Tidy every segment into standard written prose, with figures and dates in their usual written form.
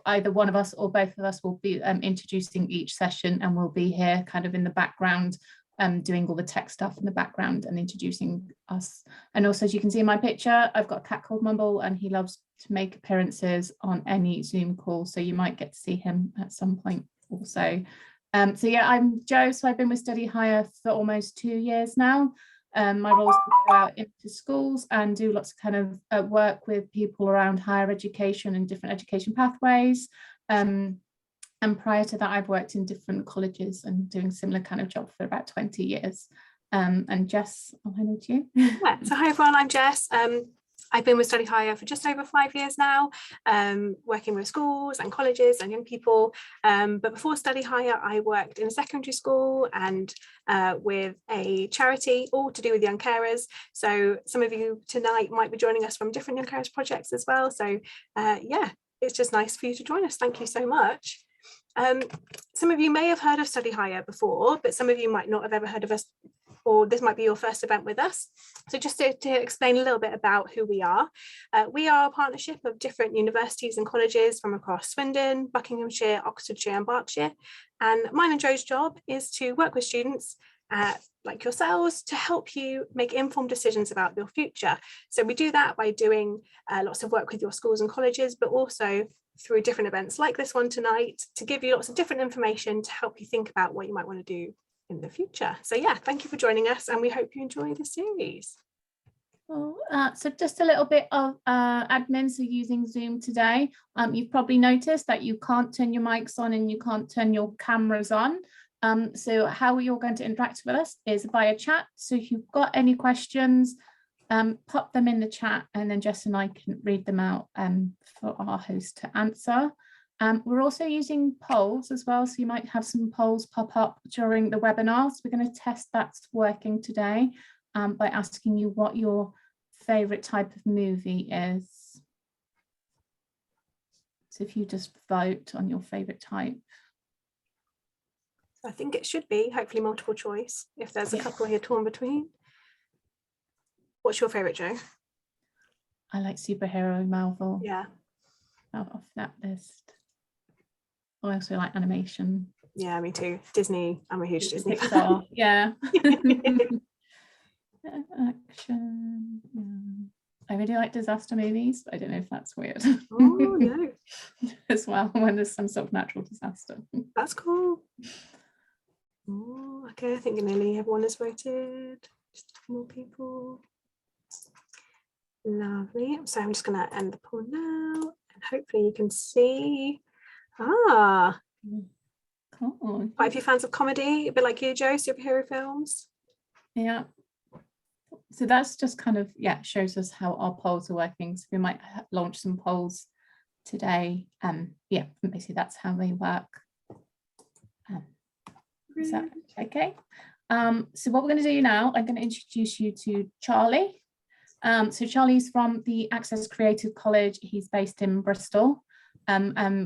either one of us or both of us will be introducing each session, and we'll be here kind of in the background doing all the tech stuff in the background and introducing us. And also, as you can see in my picture, I've got a cat called Mumble, and he loves to make appearances on any Zoom call, so you might get to see him at some point also. So yeah, I'm Jo, so I've been with Study Hire for almost 2 years now. My role is to go out into schools and do lots of kind of work with people around higher education and different education pathways. And prior to that, I've worked in different colleges and doing similar kind of job for about 20 years. And Jess, I'll hand it to you. Yeah, so hi everyone, I'm Jess. I've been with Study Hire for just over 5 years now, working with schools and colleges and young people. But before Study Hire, I worked in a secondary school and with a charity, all to do with young carers. So some of you tonight might be joining us from different young carers projects as well. So yeah, it's just nice for you to join us. Thank you so much. Some of you may have heard of Study Hire before, but some of you might not have ever heard of us, or this might be your first event with us. So just to explain a little bit about who we are a partnership of different universities and colleges from across Swindon, Buckinghamshire, Oxfordshire and Berkshire. And mine and Jo's job is to work with students like yourselves to help you make informed decisions about your future. So we do that by doing lots of work with your schools and colleges, but also through different events like this one tonight to give you lots of different information to help you think about what you might want to do in the future. So yeah, thank you for joining us, and we hope you enjoy the series. Well, so just a little bit of admin. So using Zoom today, you've probably noticed that you can't turn your mics on and you can't turn your cameras on. So how you're going to interact with us is via chat. So if you've got any questions, pop them in the chat, and then Jess and I can read them out for our host to answer. We're also using polls as well, so you might have some polls pop up during the webinar. So we're going to test that's working today by asking you what your favourite type of movie is. So if you just vote on your favourite type. I think it should be hopefully multiple choice if there's a couple here torn between. What's your favourite, Jo? I like superhero Marvel. Yeah. Off that list. I also like animation. Yeah, me too. Disney. I'm a huge Disney fan. Yeah. Action. Yeah. I really like disaster movies, but I don't know if that's weird. Oh no. As well, when there's some sort of natural disaster. That's cool. Oh, okay, I think nearly everyone has voted. Just more people. Lovely. So I'm just going to end the poll now, and hopefully you can see. Ah, cool. Quite a few fans of comedy, a bit like you, Jo, superhero films. Yeah. So that's just kind of, shows us how our polls are working. So we might launch some polls today. Yeah, basically that's how they work. Is that okay? So what we're going to do now, I'm going to introduce you to Charlie. So Charlie's from the Access Creative College. He's based in Bristol.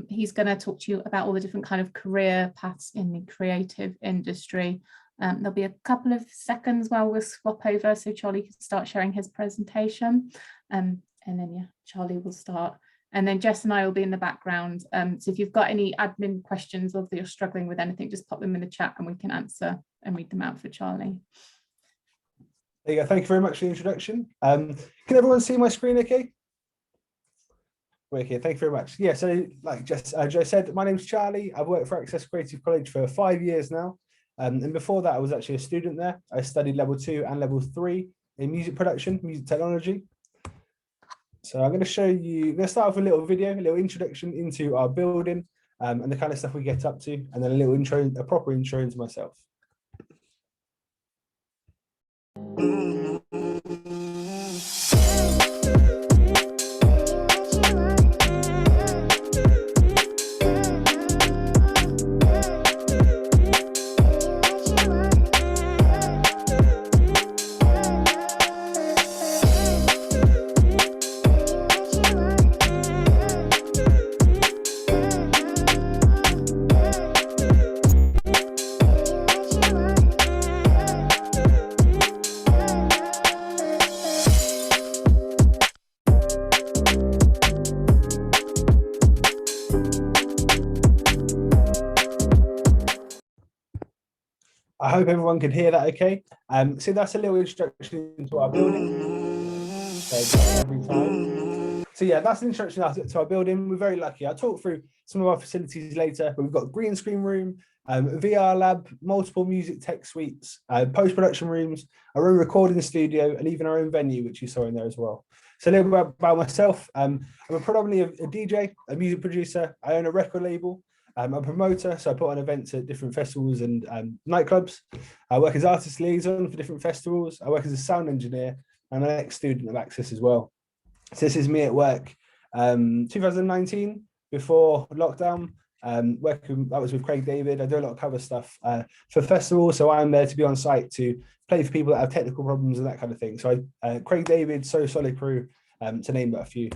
He's going to talk to you about all the different kind of career paths in the creative industry. There'll be a couple of seconds while we'll swap over so Charlie can start sharing his presentation. And then Charlie will start. And then Jess and I will be in the background. So if you've got any admin questions or if you're struggling with anything, just pop them in the chat and we can answer and read them out for Charlie. There you go. Thank you very much for the introduction. Can everyone see my screen okay? Okay, thank you very much. Yeah, so like Jo said, my name's Charlie. I've worked for Access Creative College for 5 years now. And before that, I was actually a student there. I studied level 2 and level 3 in music production, music technology. So I'm going to show you, I'm going to start off with a little video, a little introduction into our building and the kind of stuff we get up to, and then a little intro, a proper intro into myself. I hope everyone can hear that okay. So that's a little introduction into our building. Every time. So yeah, that's an introduction to our building. We're very lucky. I'll talk through some of our facilities later, but we've got green screen room, VR lab, multiple music tech suites, post-production rooms, our own recording studio, and even our own venue, which you saw in there as well. So a little bit about myself. I'm predominantly a DJ, a music producer. I own a record label. I'm a promoter, so I put on events at different festivals and nightclubs. I work as artist liaison for different festivals. I work as a sound engineer. I'm an ex-student of Access as well. So this is me at work. 2019, before lockdown, that was with Craig David. I do a lot of cover stuff for festivals, so I'm there to be on site to play for people that have technical problems and that kind of thing. So Craig David, So Solid Crew, to name but a few.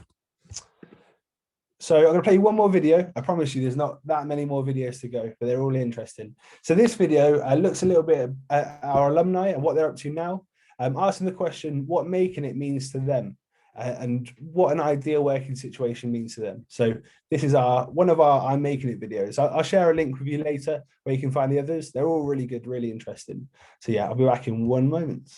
So I'm going to play you one more video. I promise you there's not that many more videos to go, but they're all interesting. So this video looks a little bit at our alumni and what they're up to now, asking the question, what making it means to them, and what an ideal working situation means to them. So this is one of our I'm Making It videos. I'll share a link with you later where you can find the others. They're all really good, really interesting. So yeah, I'll be back in 1 moment.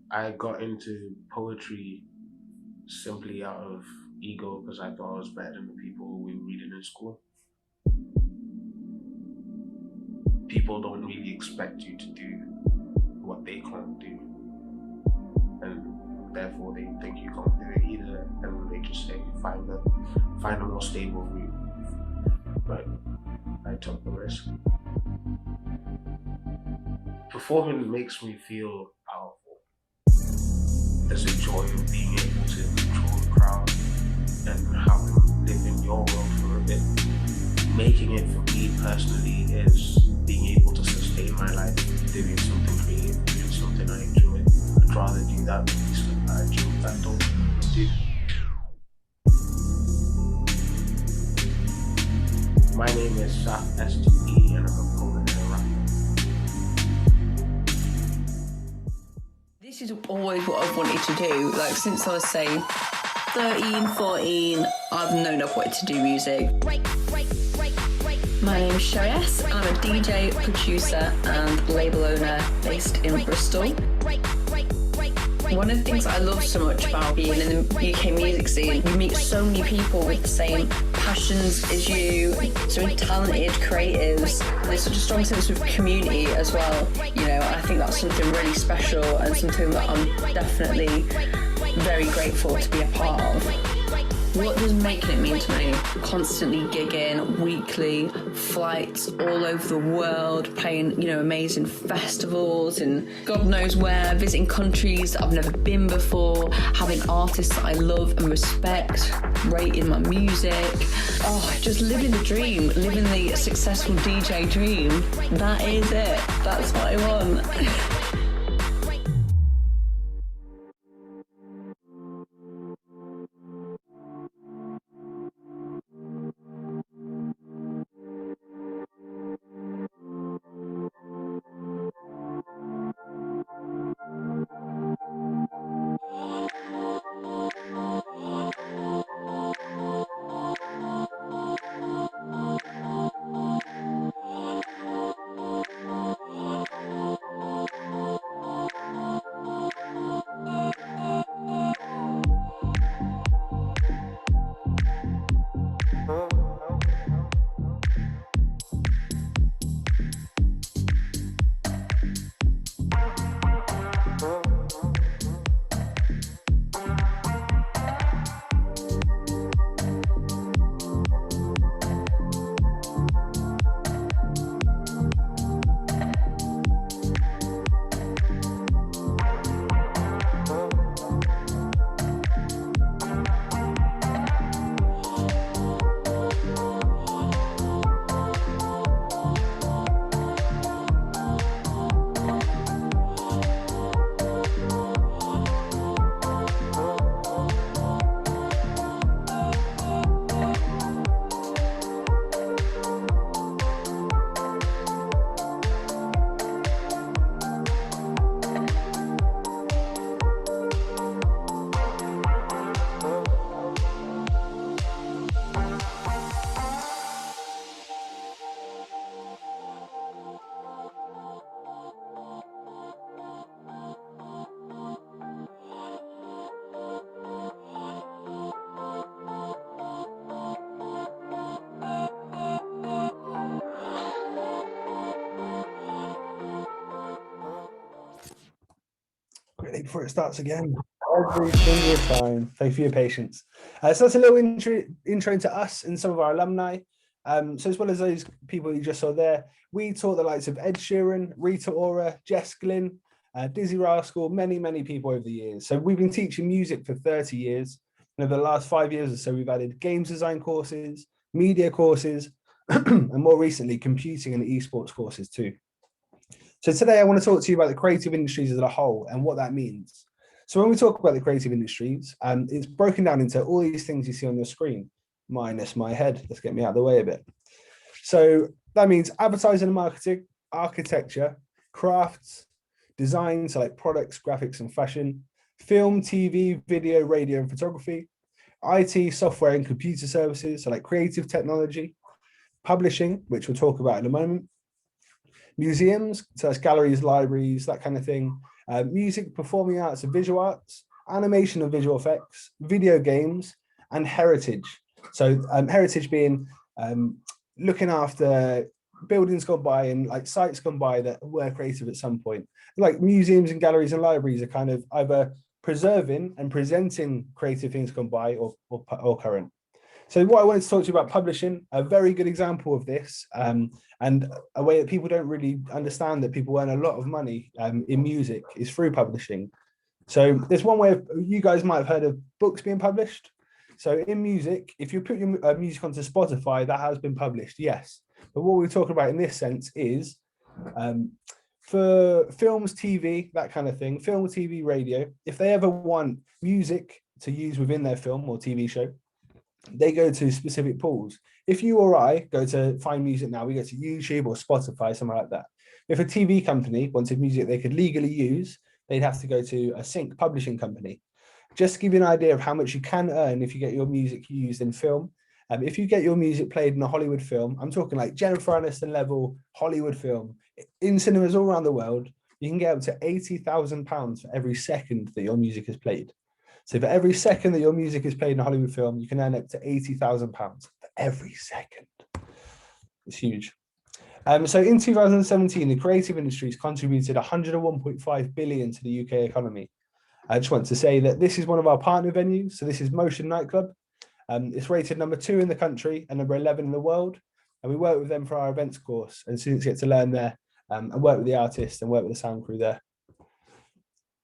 I got into poetry simply out of ego because I thought I was better than the people we were reading in school. People don't really expect you to do what they can't do, and therefore they think you can't do it either, and they just say find a more stable route. But I took the risk. Performing makes me feel powerful. There's a joy of being able to control the crowd and have them live in your world for a bit. Making it for me personally is being able to sustain my life doing something creative, doing something I enjoy. I'd rather do that than do something I enjoy that I don't do. My name is Saf S2E and I'm a poet and a rapper. This is always what I've wanted to do. Like since I was say 13, 14, I've known I've wanted to do music. My name's Shreyas and I'm a DJ, producer and label owner based in Bristol. One of the things I love so much about being in the UK music scene, you meet so many people with the same passions as you, so many talented creatives. There's such a strong sense of community as well, you know, and I think that's something really special and something that I'm definitely very grateful to be a part of. What does making it mean to me? Constantly gigging, weekly flights all over the world, playing, you know, amazing festivals and God knows where, visiting countries that I've never been before, having artists that I love and respect, rating my music. Oh, just living the dream, living the successful DJ dream. That is it. That's what I want. Quickly before it starts again. Every single time. Thank you for your patience. So that's a little intro into us and some of our alumni. So as well as those people you just saw there, we taught the likes of Ed Sheeran, Rita Ora, Jess Glynn, Dizzy Rascal, many people over the years. So we've been teaching music for 30 years. And over the last 5 years or so, we've added games design courses, media courses, and more recently, computing and esports courses too. So today I want to talk to you about the creative industries as a whole and what that means. So when we talk about the creative industries, it's broken down into all these things you see on your screen, minus my head. Let's get me out of the way a bit. So that means advertising and marketing, architecture, crafts, design, so like products, graphics and fashion, film, TV, video, radio and photography, IT, software and computer services, so like creative technology, publishing, which we'll talk about in a moment, museums, so that's galleries, libraries, that kind of thing, music, performing arts and visual arts, animation and visual effects, video games, and heritage. So heritage being looking after buildings gone by and like sites gone by that were creative at some point. Like museums and galleries and libraries are kind of either preserving and presenting creative things gone by or current. So what I wanted to talk to you about publishing, a very good example of this, and a way that people don't really understand that people earn a lot of money in music is through publishing. So there's one way you guys might have heard of books being published. So in music, if you put your music onto Spotify, that has been published, yes. But what we're talking about in this sense is for films, TV, that kind of thing, film, TV, radio, if they ever want music to use within their film or TV show, they go to specific pools. If you or I go to find music now, we go to YouTube or Spotify, something like that. If a TV company wanted music they could legally use, they'd have to go to a sync publishing company. Just to give you an idea of how much you can earn if you get your music used in film. If you get your music played in a Hollywood film, I'm talking like Jennifer Aniston level Hollywood film, in cinemas all around the world, you can get up to £80,000 for every second that your music is played. So for every second that your music is played in a Hollywood film, you can earn up to £80,000 for every second. It's huge. So in 2017, the creative industries contributed 101.5 billion to the UK economy. I just want to say that this is one of our partner venues. So this is Motion Nightclub. It's rated number 2 in the country and number 11 in the world. And we work with them for our events course, and students get to learn there and work with the artists and work with the sound crew there.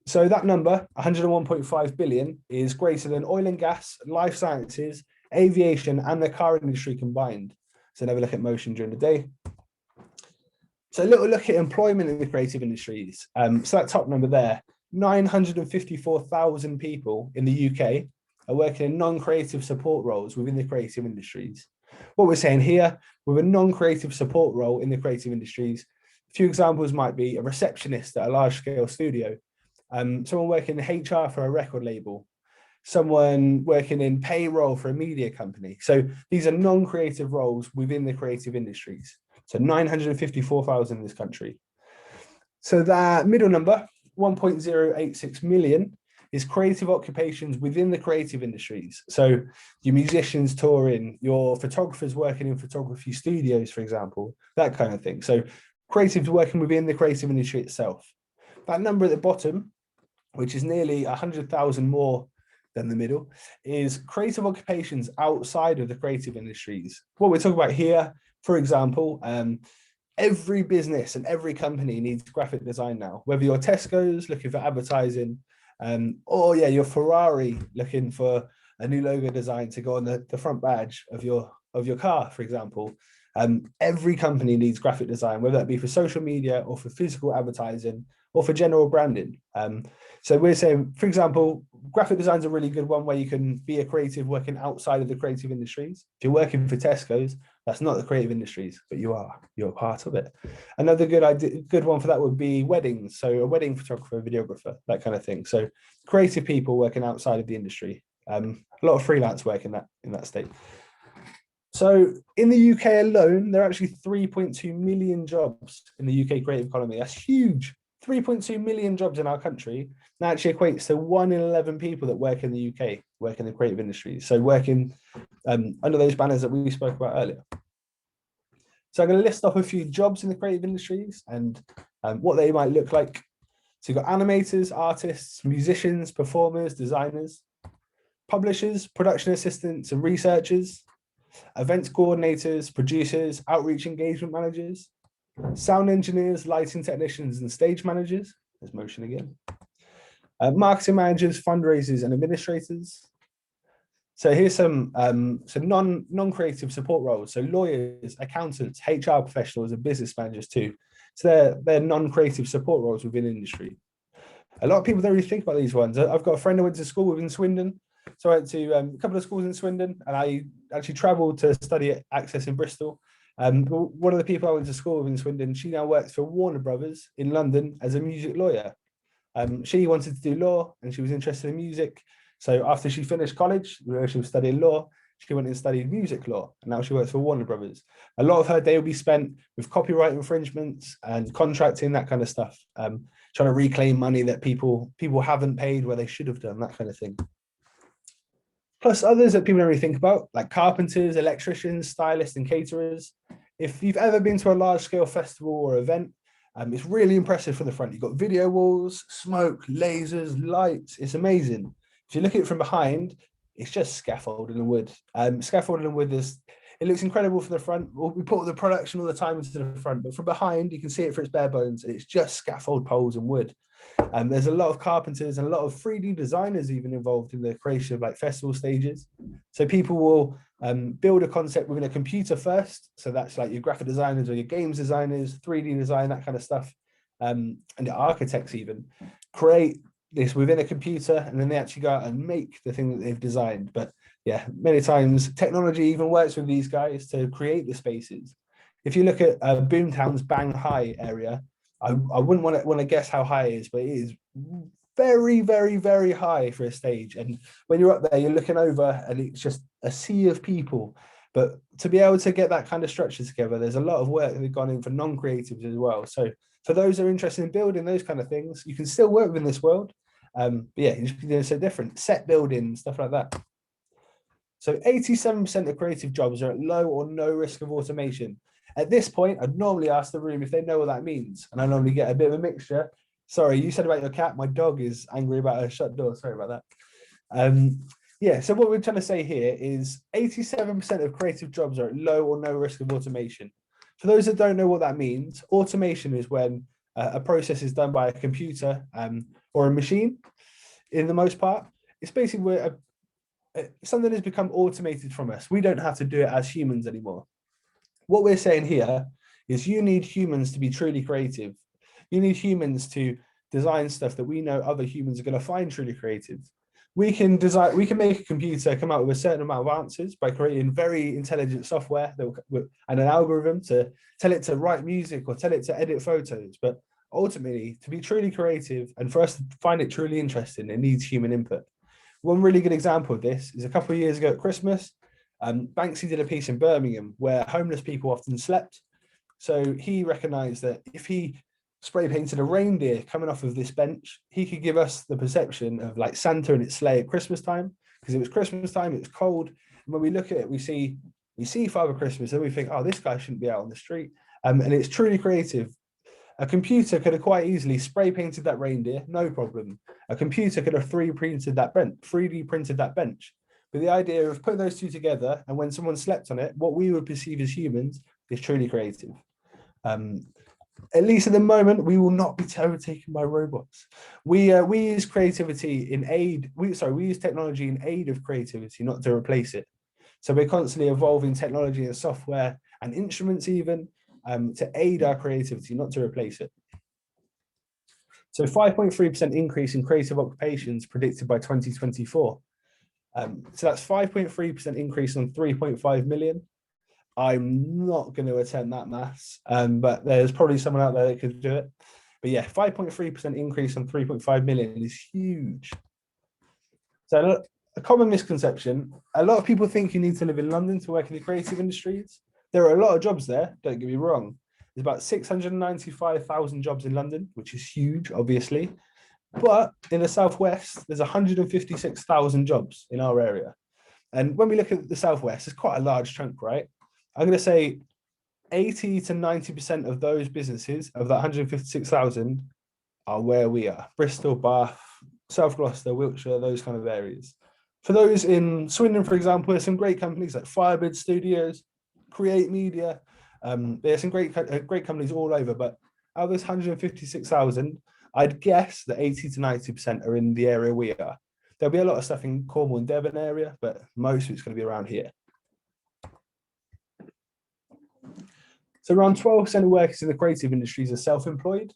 So that number, 101.5 billion, is greater than oil and gas, life sciences, aviation, and the car industry combined. So never look at motion during the day. So a little look at employment in the creative industries. So that top number there, 954,000 people in the UK are working in non-creative support roles within the creative industries. What we're saying here, with a non-creative support role in the creative industries, a few examples might be a receptionist at a large-scale studio, someone working in HR for a record label, someone working in payroll for a media company. So these are non-creative roles within the creative industries. So 954,000 in this country. So that middle number, 1.086 million, is creative occupations within the creative industries. So your musicians touring, your photographers working in photography studios, for example, that kind of thing. So creatives working within the creative industry itself. That number at the bottom, which is nearly 100,000 more than the middle, is creative occupations outside of the creative industries. What we're talking about here, for example, every business and every company needs graphic design now, whether you're Tesco's looking for advertising, or yeah, you're Ferrari looking for a new logo design to go on the front badge of your car, for example. Every company needs graphic design, whether that be for social media or for physical advertising or for general branding. So we're saying, for example, graphic design is a really good one where you can be a creative working outside of the creative industries. If you're working for Tesco's, that's not the creative industries, but you're part of it. Another good one for that would be weddings. So a wedding photographer, videographer, that kind of thing. So creative people working outside of the industry. A lot of freelance work in that state. So in the UK alone, there are actually 3.2 million jobs in the UK creative economy. That's huge. 3.2 million jobs in our country. That actually equates to 1 in 11 people that work in the UK, work in the creative industry. So working under those banners that we spoke about earlier. So I'm going to list off a few jobs in the creative industries and what they might look like. So you've got animators, artists, musicians, performers, designers, publishers, production assistants and researchers, events coordinators, producers, outreach engagement managers, sound engineers, lighting technicians and stage managers. There's motion again. Marketing managers, fundraisers and administrators. So here's some non-creative support roles. So lawyers, accountants, HR professionals and business managers too. So they're non-creative support roles within industry. A lot of people don't really think about these ones. I've got a friend I went to school with in Swindon. So I went to a couple of schools in Swindon and I actually travelled to study at Access in Bristol. One of the people I went to school with in Swindon, she now works for Warner Brothers in London as a music lawyer. She wanted to do law and she was interested in music. So after she finished college, where she was studying law, she went and studied music law and now she works for Warner Brothers. A lot of her day will be spent with copyright infringements and contracting, that kind of stuff, trying to reclaim money that people haven't paid where they should have done, that kind of thing. Plus others that people don't really think about, like carpenters, electricians, stylists and caterers. If you've ever been to a large-scale festival or event, it's really impressive from the front. You've got video walls, smoke, lasers, lights. It's amazing. If you look at it from behind, it's just scaffolding and wood. Scaffolding and wood it looks incredible from the front. We put the production all the time into the front, but from behind, you can see it for its bare bones. It's just scaffold poles and wood. There's a lot of carpenters and a lot of 3D designers even involved in the creation of like festival stages. So people will build a concept within a computer first. So that's like your graphic designers or your games designers, 3D design, that kind of stuff. And the architects even create this within a computer and then they actually go out and make the thing that they've designed. But yeah, many times technology even works with these guys to create the spaces. If you look at Boomtown's Bang High area, I wouldn't want to guess how high it is, but it is very, very, very high for a stage. And when you're up there, you're looking over and it's just a sea of people. But to be able to get that kind of structure together, there's a lot of work that's gone in for non-creatives as well. So for those who are interested in building those kind of things, you can still work within this world. But yeah, you just be doing so different, set building, stuff like that. So 87% of creative jobs are at low or no risk of automation. At this point, I'd normally ask the room if they know what that means. And I normally get a bit of a mixture. Sorry, you said about your cat. My dog is angry about a shut door. Sorry about that. Yeah, so what we're trying to say here is 87% of creative jobs are at low or no risk of automation. For those that don't know what that means, automation is when a process is done by a computer or a machine, in the most part. It's basically where something has become automated from us. We don't have to do it as humans anymore. What we're saying here is you need humans to be truly creative. You need humans to design stuff that we know other humans are going to find truly creative. We can make a computer come out with a certain amount of answers by creating very intelligent software and an algorithm to tell it to write music or tell it to edit photos. But ultimately, to be truly creative and for us to find it truly interesting, it needs human input. One really good example of this is a couple of years ago at Christmas, Banksy did a piece in Birmingham where homeless people often slept. So he recognized that if he spray painted a reindeer coming off of this bench, he could give us the perception of like Santa and its sleigh at Christmas time, because it was Christmas time, it was cold. And when we look at it, we see Father Christmas and we think, oh, this guy shouldn't be out on the street. And it's truly creative. A computer could have quite easily spray painted that reindeer, no problem. A computer could have 3D printed that bench. But the idea of putting those two together, and when someone slept on it, what we would perceive as humans is truly creative. At least at the moment, we will not be overtaken by robots. We use creativity in aid. We use technology in aid of creativity, not to replace it. So we're constantly evolving technology and software and instruments even to aid our creativity, not to replace it. So 5.3% increase in creative occupations predicted by 2024. So that's 5.3% increase on 3.5 million. I'm not going to attempt that maths, but there's probably someone out there that could do it. But yeah, 5.3% increase on 3.5 million is huge. So a common misconception, a lot of people think you need to live in London to work in the creative industries. There are a lot of jobs there, don't get me wrong. There's about 695,000 jobs in London, which is huge, obviously. But in the Southwest, there's 156,000 jobs in our area. And when we look at the Southwest, it's quite a large chunk, right? I'm going to say 80 to 90% of those businesses, of that 156,000, are where we are. Bristol, Bath, South Gloucester, Wiltshire, those kind of areas. For those in Swindon, for example, there's some great companies like Firebird Studios, Create Media. There's some great companies all over, but out of this 156,000, I'd guess that 80 to 90% are in the area we are. There'll be a lot of stuff in Cornwall and Devon area, but most of it's going to be around here. So around 12% of workers in the creative industries are self-employed.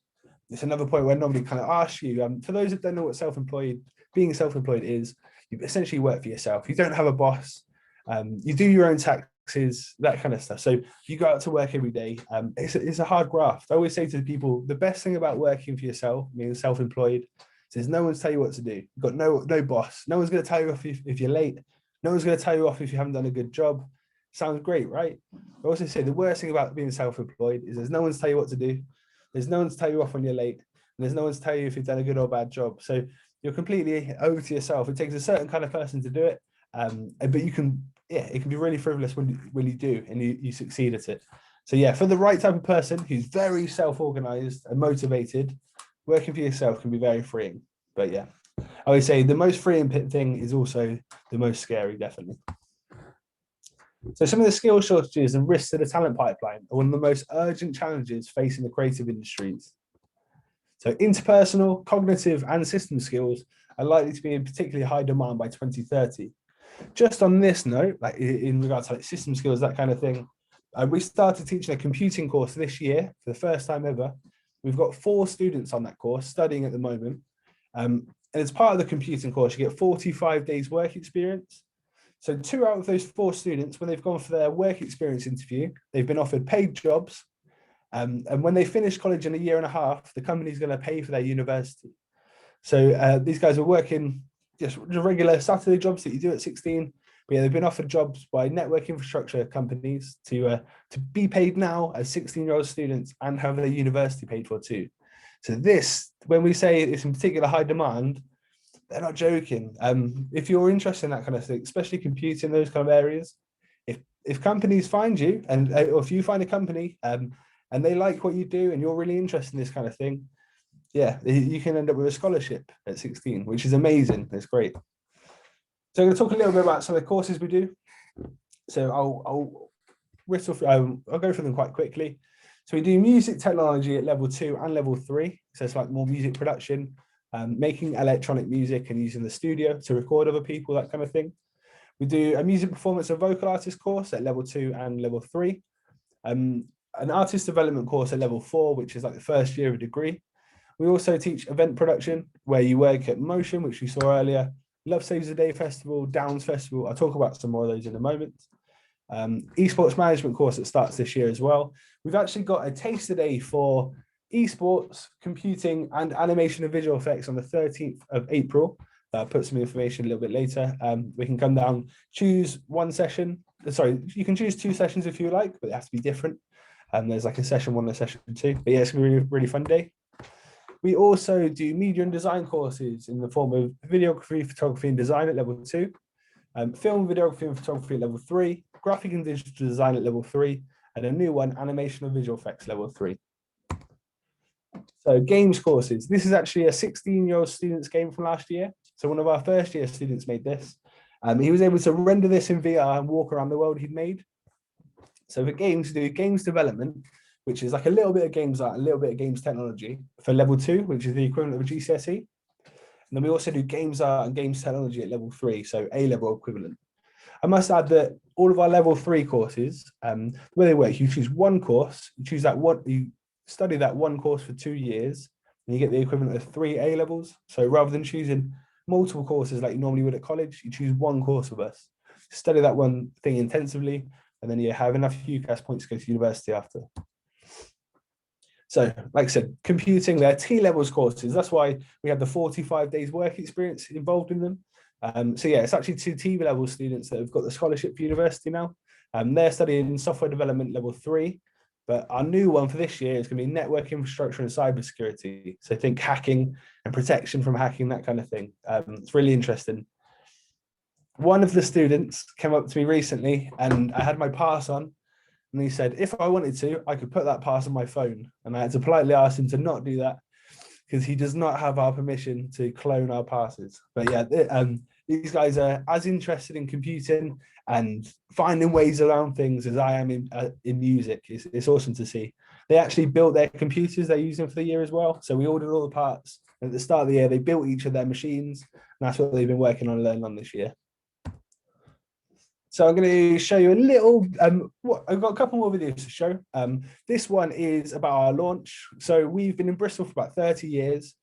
It's another point where nobody kind of asks you. For those that don't know what being self-employed is, you essentially work for yourself. You don't have a boss. You do your own taxes, that kind of stuff. So you go out to work every day. It's a hard graft. I always say to people, the best thing about working for yourself, being self-employed, is no one's tell you what to do. You've got no boss. No one's going to tell you off if you're late. No one's going to tell you off if you haven't done a good job. Sounds great, right? I also say the worst thing about being self-employed is there's no one to tell you what to do. There's no one to tell you off when you're late. And there's no one to tell you if you've done a good or bad job. So you're completely over to yourself. It takes a certain kind of person to do it. But it can be really frivolous when you do and you succeed at it. So yeah, for the right type of person who's very self-organized and motivated, working for yourself can be very freeing. But yeah, I would say the most freeing thing is also the most scary, definitely. So some of the skill shortages and risks to the talent pipeline are one of the most urgent challenges facing the creative industries. So interpersonal, cognitive and system skills are likely to be in particularly high demand by 2030. Just on this note, like in regards to like system skills, that kind of thing, we started teaching a computing course this year for the first time ever. We've got 4 students on that course studying at the moment. And as part of the computing course, you get 45 days work experience. So 2 out of those 4 students, when they've gone for their work experience interview, they've been offered paid jobs. And when they finish college in a year and a half, the company's going to pay for their university. So these guys are working just regular Saturday jobs that you do at 16. But yeah, they've been offered jobs by network infrastructure companies to be paid now as 16-year-old students and have their university paid for too. So this, when we say it's in particular high demand, they're not joking. If you're interested in that kind of thing, especially computing, those kind of areas, if companies find you or if you find a company and they like what you do and you're really interested in this kind of thing, yeah, you can end up with a scholarship at 16, which is amazing. It's great. So I'm going to talk a little bit about some of the courses we do. So I'll go through them quite quickly. So we do music technology at level 2 and level 3. So it's like more music production, making electronic music and using the studio to record other people, that kind of thing. We do a music performance and vocal artist course at level 2 and level 3. An artist development course at level 4, which is like the first year of a degree. We also teach event production, where you work at Motion, which we saw earlier, Love Saves the Day Festival, Downs Festival. I'll talk about some more of those in a moment. Esports management course that starts this year as well. We've actually got a taster day for esports, computing and animation and visual effects on the 13th of April. I'll put some information a little bit later. We can come down, choose one session. Sorry, you can choose 2 sessions if you like, but they have to be different. There's like a session 1 and a session 2. But yeah, it's gonna be a really, really fun day. We also do media and design courses in the form of videography, photography and design at level 2, film, videography and photography at level 3, graphic and digital design at level 3, and a new one, animation and visual effects level 3. So games courses. This is actually a 16-year-old student's game from last year. So one of our first year students made this. He was able to render this in VR and walk around the world he'd made. So for games, we do games development, which is like a little bit of games art, a little bit of games technology for level 2, which is the equivalent of a GCSE. And then we also do games art and games technology at level 3, so A-level equivalent. I must add that all of our level 3 courses, the way they work, you choose one course, you study that one course for 2 years, and you get the equivalent of 3 A-levels. So rather than choosing multiple courses like you normally would at college, you choose one course with us. Study that one thing intensively, and then you have enough UCAS points to go to university after. So, like I said, computing, they're T-levels courses. That's why we have the 45 days work experience involved in them. So yeah, it's actually 2 T-level students that have got the scholarship for university now. They're studying software development level 3, but our new one for this year is going to be network infrastructure and cybersecurity. So think hacking and protection from hacking, that kind of thing. It's really interesting. One of the students came up to me recently and I had my pass on. And he said, if I wanted to, I could put that pass on my phone. And I had to politely ask him to not do that because he does not have our permission to clone our passes. But yeah, these guys are as interested in computing and finding ways around things as I am in music. It's awesome to see. They actually built their computers they're using for the year as well. So we ordered all the parts. And at the start of the year, they built each of their machines. And that's what they've been working on and learning on this year. So I'm going to show you a little, I've got a couple more videos to show. This one is about our launch. So we've been in Bristol for about 30 years.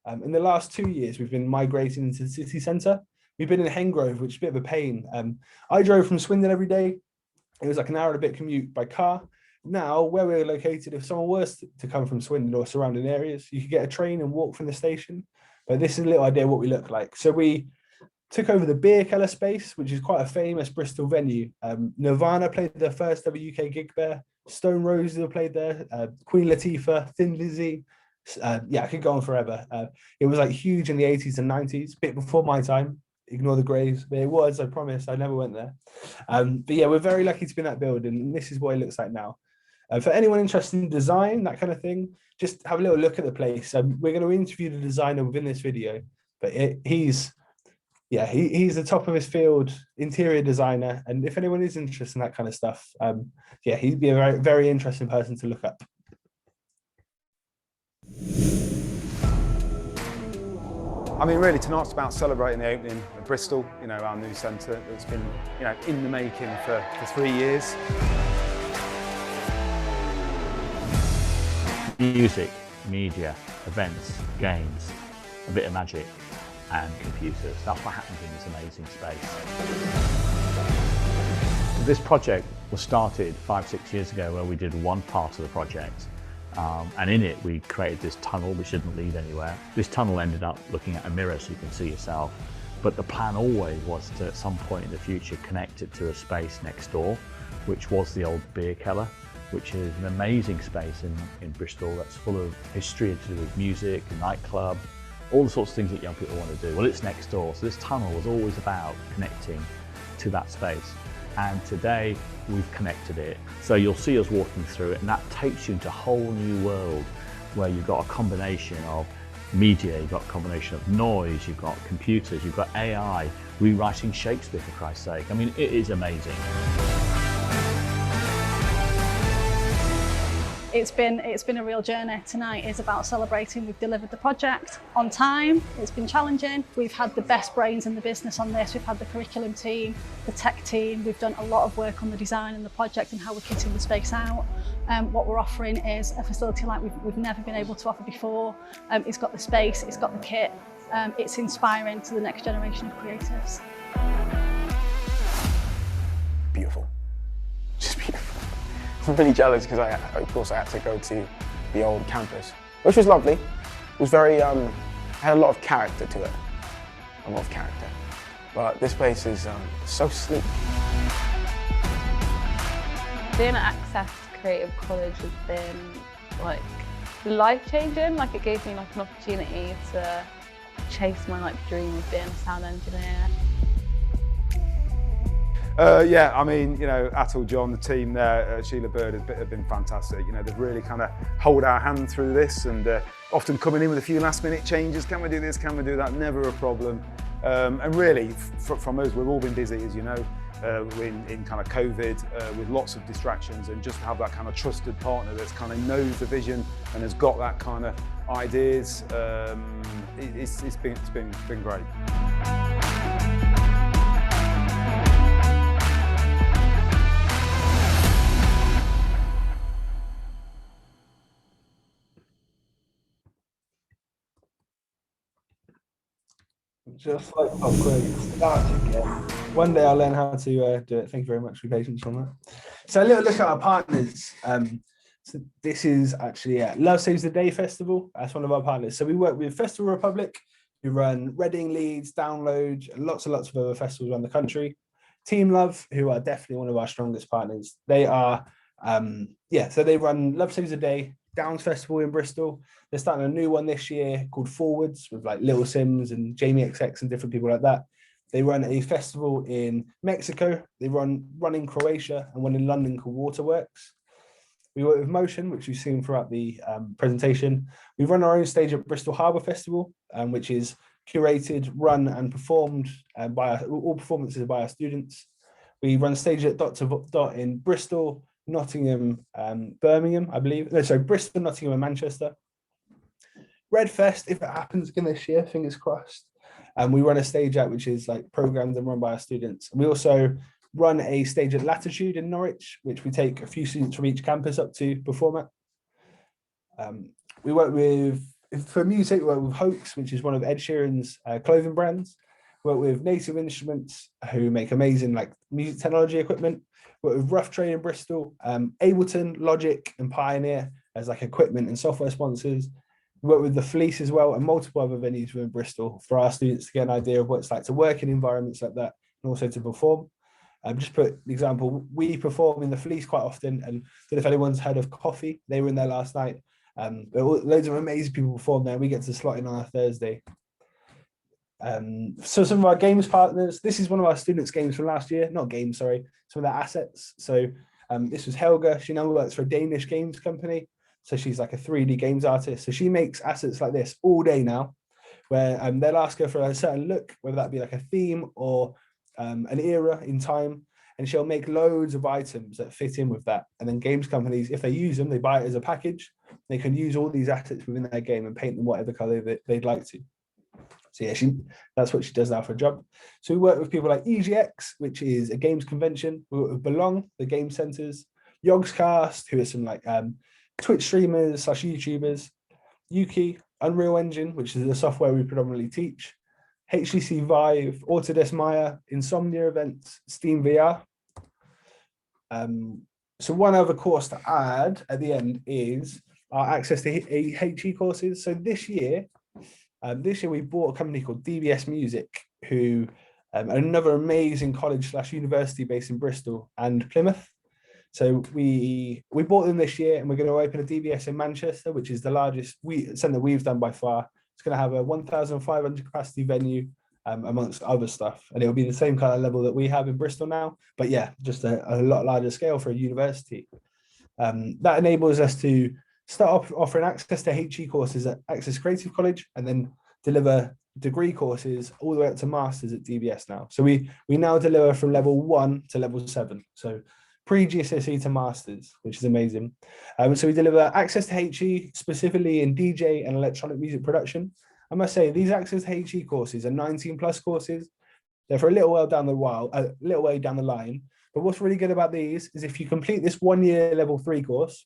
In the last 2 years, we've been migrating into the city centre. We've been in Hengrove, which is a bit of a pain. I drove from Swindon every day. It was like an hour and a bit commute by car. Now, where we're located, if someone was to come from Swindon or surrounding areas, you could get a train and walk from the station. But this is a little idea of what we look like. So we took over the Beer Keller space, which is quite a famous Bristol venue. Nirvana played their first ever UK gig there. Stone Roses played there. Queen Latifah, Thin Lizzy. Yeah, I could go on forever. It was like huge in the 80s and 90s, a bit before my time. Ignore the graves, but it was, I promise, I never went there. But yeah, we're very lucky to be in that building, and this is what it looks like now. For anyone interested in design, that kind of thing, just have a little look at the place. We're going to interview the designer within this video, but he's the top of his field, interior designer. And if anyone is interested in that kind of stuff, yeah, he'd be a very, very interesting person to look up. I mean, really, tonight's about celebrating the opening of Bristol, you know, our new centre that's been, you know, in the making for 3 years. Music, media, events, games, a bit of magic and computers. That's what happens in this amazing space. This project was started 5-6 years ago where we did one part of the project. And in it, we created this tunnel which didn't lead anywhere. This tunnel ended up looking at a mirror so you can see yourself. But the plan always was to, at some point in the future, connect it to a space next door, which was the old Beer Keller, which is an amazing space in Bristol that's full of history to do with music, a nightclub, all the sorts of things that young people want to do. Well, it's next door. So this tunnel was always about connecting to that space. And today we've connected it. So you'll see us walking through it, and that takes you into a whole new world where you've got a combination of media, you've got a combination of noise, you've got computers, you've got AI, rewriting Shakespeare for Christ's sake. I mean, it is amazing. It's been a real journey. Tonight is about celebrating we've delivered the project on time. It's been challenging. We've had the best brains in the business on this. We've had the curriculum team, the tech team. We've done a lot of work on the design and the project and how we're kitting the space out. What we're offering is a facility like we've never been able to offer before. It's got the space, it's got the kit. It's inspiring to the next generation of creatives. Beautiful. Just beautiful. I'm really jealous because of course I had to go to the old campus, which was lovely. It was very, had a lot of character to it, a lot of character. But this place is so sleek. Being at Access Creative College has been like life-changing. Like it gave me like an opportunity to chase my dream of being a sound engineer. Yeah, I mean, you know, Atul, John, the team there, Sheila Bird have been fantastic. You know, they've really kind of hold our hand through this and often coming in with a few last minute changes. Can we do this? Can we do that? Never a problem. And really, from us, we've all been busy, as you know, in kind of COVID with lots of distractions, and just to have that kind of trusted partner that's kind of knows the vision and has got that kind of ideas. It's been great. Just like upgrade, start again. One day I'll learn how to do it. Thank you very much for your patience on that. So a little look at our partners. So this is actually Love Saves the Day Festival. That's one of our partners. So we work with Festival Republic, who run Reading, Leeds, Download, and lots of other festivals around the country. Team Love, who are definitely one of our strongest partners. They are, so they run Love Saves the Day, Downs Festival in Bristol. They're starting a new one this year called Forwards with like Little Sims and Jamie XX and different people like that. They run a festival in Mexico. They run one in Croatia and one in London called Waterworks. We work with Motion, which you've seen throughout the presentation. We run our own stage at Bristol Harbour Festival, which is curated, run and performed by all performances by our students. We run stage at Dot to Dot in Bristol, Nottingham, Birmingham, I believe. No, sorry, Bristol, Nottingham and Manchester. Red Fest, if it happens again this year, fingers crossed. And we run a stage out, which is like programmed and run by our students. We also run a stage at Latitude in Norwich, which we take a few students from each campus up to perform at. We work with, for music, we work with Hoax, which is one of Ed Sheeran's clothing brands. We work with Native Instruments, who make amazing like music technology equipment. We work with Rough Trade in Bristol, Ableton, Logic and Pioneer as like equipment and software sponsors. We work with The Fleece as well and multiple other venues within Bristol for our students to get an idea of what it's like to work in environments like that and also to perform. Just put the example, we perform in The Fleece quite often, and I don't know if anyone's heard of Coffee. They were in there last night. Loads of amazing people perform there. We get to slot in on a Thursday. So some of our games partners, this is one of our students' games from last year, not games, sorry, some of their assets. So this was Helga. She now works for a Danish games company. So she's like a 3D games artist. So she makes assets like this all day now, where they'll ask her for a certain look, whether that be like a theme or an era in time. And she'll make loads of items that fit in with that. And then games companies, if they use them, they buy it as a package. They can use all these assets within their game and paint them whatever color they'd like to. So yeah, that's what she does now for a job. So we work with people like EGX, which is a games convention. We work with Belong, the game centers, Yogscast, who are some like Twitch streamers / YouTubers, Yuki, Unreal Engine, which is the software we predominantly teach, HTC Vive, Autodesk Maya, Insomnia Events, Steam VR. So one other course to add at the end is our access to HE courses. So this year we bought a company called DBS Music, who another amazing college / university based in Bristol and Plymouth. So we bought them this year, and we're going to open a DBS in Manchester, which is the largest centre we've done by far. It's going to have a 1,500 capacity venue, amongst other stuff, and it'll be the same kind of level that we have in Bristol now. But yeah, just a lot larger scale for a university. That enables us to start off offering access to HE courses at Access Creative College, and then deliver degree courses all the way up to masters at DBS now. So we now deliver from level 1 to level 7. So pre-GCSE to masters, which is amazing. So we deliver access to HE specifically in DJ and electronic music production. I must say these access to HE courses are 19+ courses. They're for a little way down the line. But what's really good about these is if you complete this 1-year level 3 course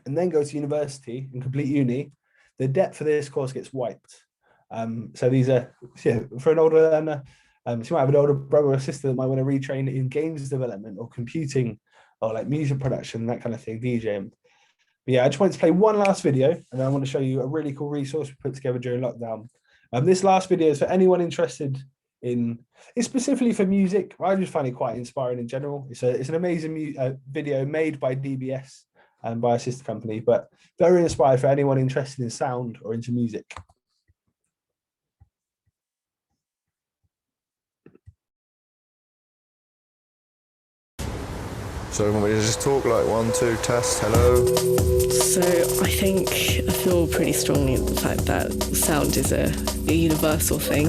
and then go to university and complete uni, the debt for this course gets wiped. So these are, for an older learner, so you might have an older brother or sister that might want to retrain in games development or computing or like music production, that kind of thing, DJing. But yeah, I just wanted to play one last video, and then I want to show you a really cool resource we put together during lockdown. This last video is for anyone interested in, it's specifically for music. I just find it quite inspiring in general. It's an amazing video made by DBS and by a sister company, but very inspired for anyone interested in sound or into music. So we just talk like 1, 2, test, hello. So I feel pretty strongly the fact that sound is a universal thing.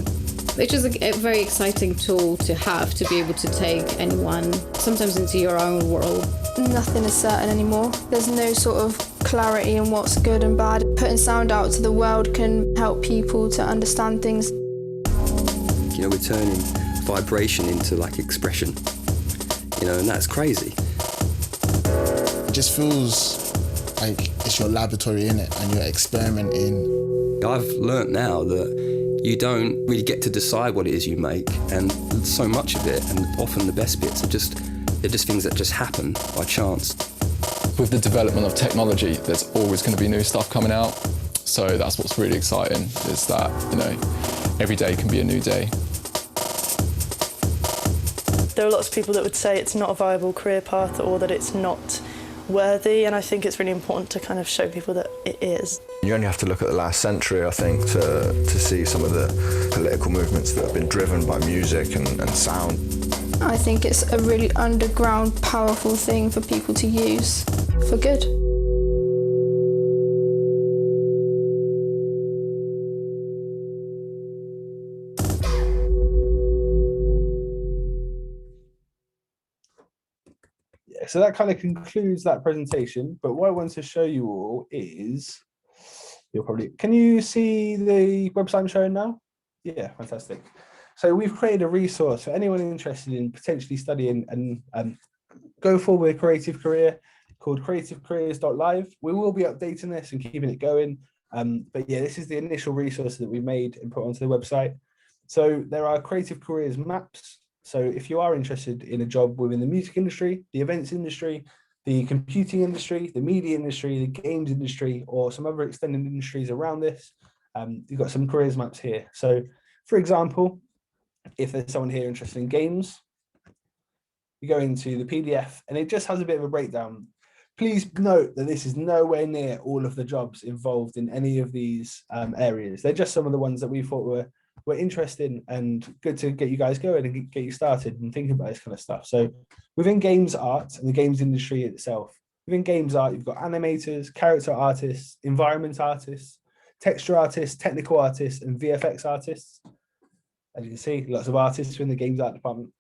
It's just a very exciting tool to have, to be able to take anyone sometimes into your own world. Nothing is certain anymore. There's no sort of clarity in what's good and bad. Putting sound out to the world can help people to understand things. You know, we're turning vibration into like expression, you know, and that's crazy. It just feels like it's your laboratory, innit, and you're experimenting. I've learnt now that you don't really get to decide what it is you make, and so much of it, and often the best bits are just things that just happen by chance. With the development of technology, there's always going to be new stuff coming out. So that's what's really exciting, is that, you know, every day can be a new day. There are lots of people that would say it's not a viable career path or that it's not worthy, and I think it's really important to kind of show people that it is. You only have to look at the last century, I think, to see some of the political movements that have been driven by music and sound. I think it's a really underground, powerful thing for people to use for good. So that kind of concludes that presentation, but what I want to show you all is, can you see the website I'm showing now? Yeah, fantastic. So we've created a resource for anyone interested in potentially studying and go forward with a creative career called creativecareers.live. We will be updating this and keeping it going. But yeah, this is the initial resource that we made and put onto the website. So there are creative careers maps. So if you are interested in a job within the music industry, the events industry, the computing industry, the media industry, the games industry, or some other extended industries around this, you've got some careers maps here. So for example, if there's someone here interested in games, you go into the PDF and it just has a bit of a breakdown. Please note that this is nowhere near all of the jobs involved in any of these areas. They're just some of the ones that we thought were interesting and good to get you guys going and get you started and thinking about this kind of stuff. So within games art and the games industry itself, within games art, you've got animators, character artists, environment artists, texture artists, technical artists, and VFX artists. As you can see, lots of artists in the games art department.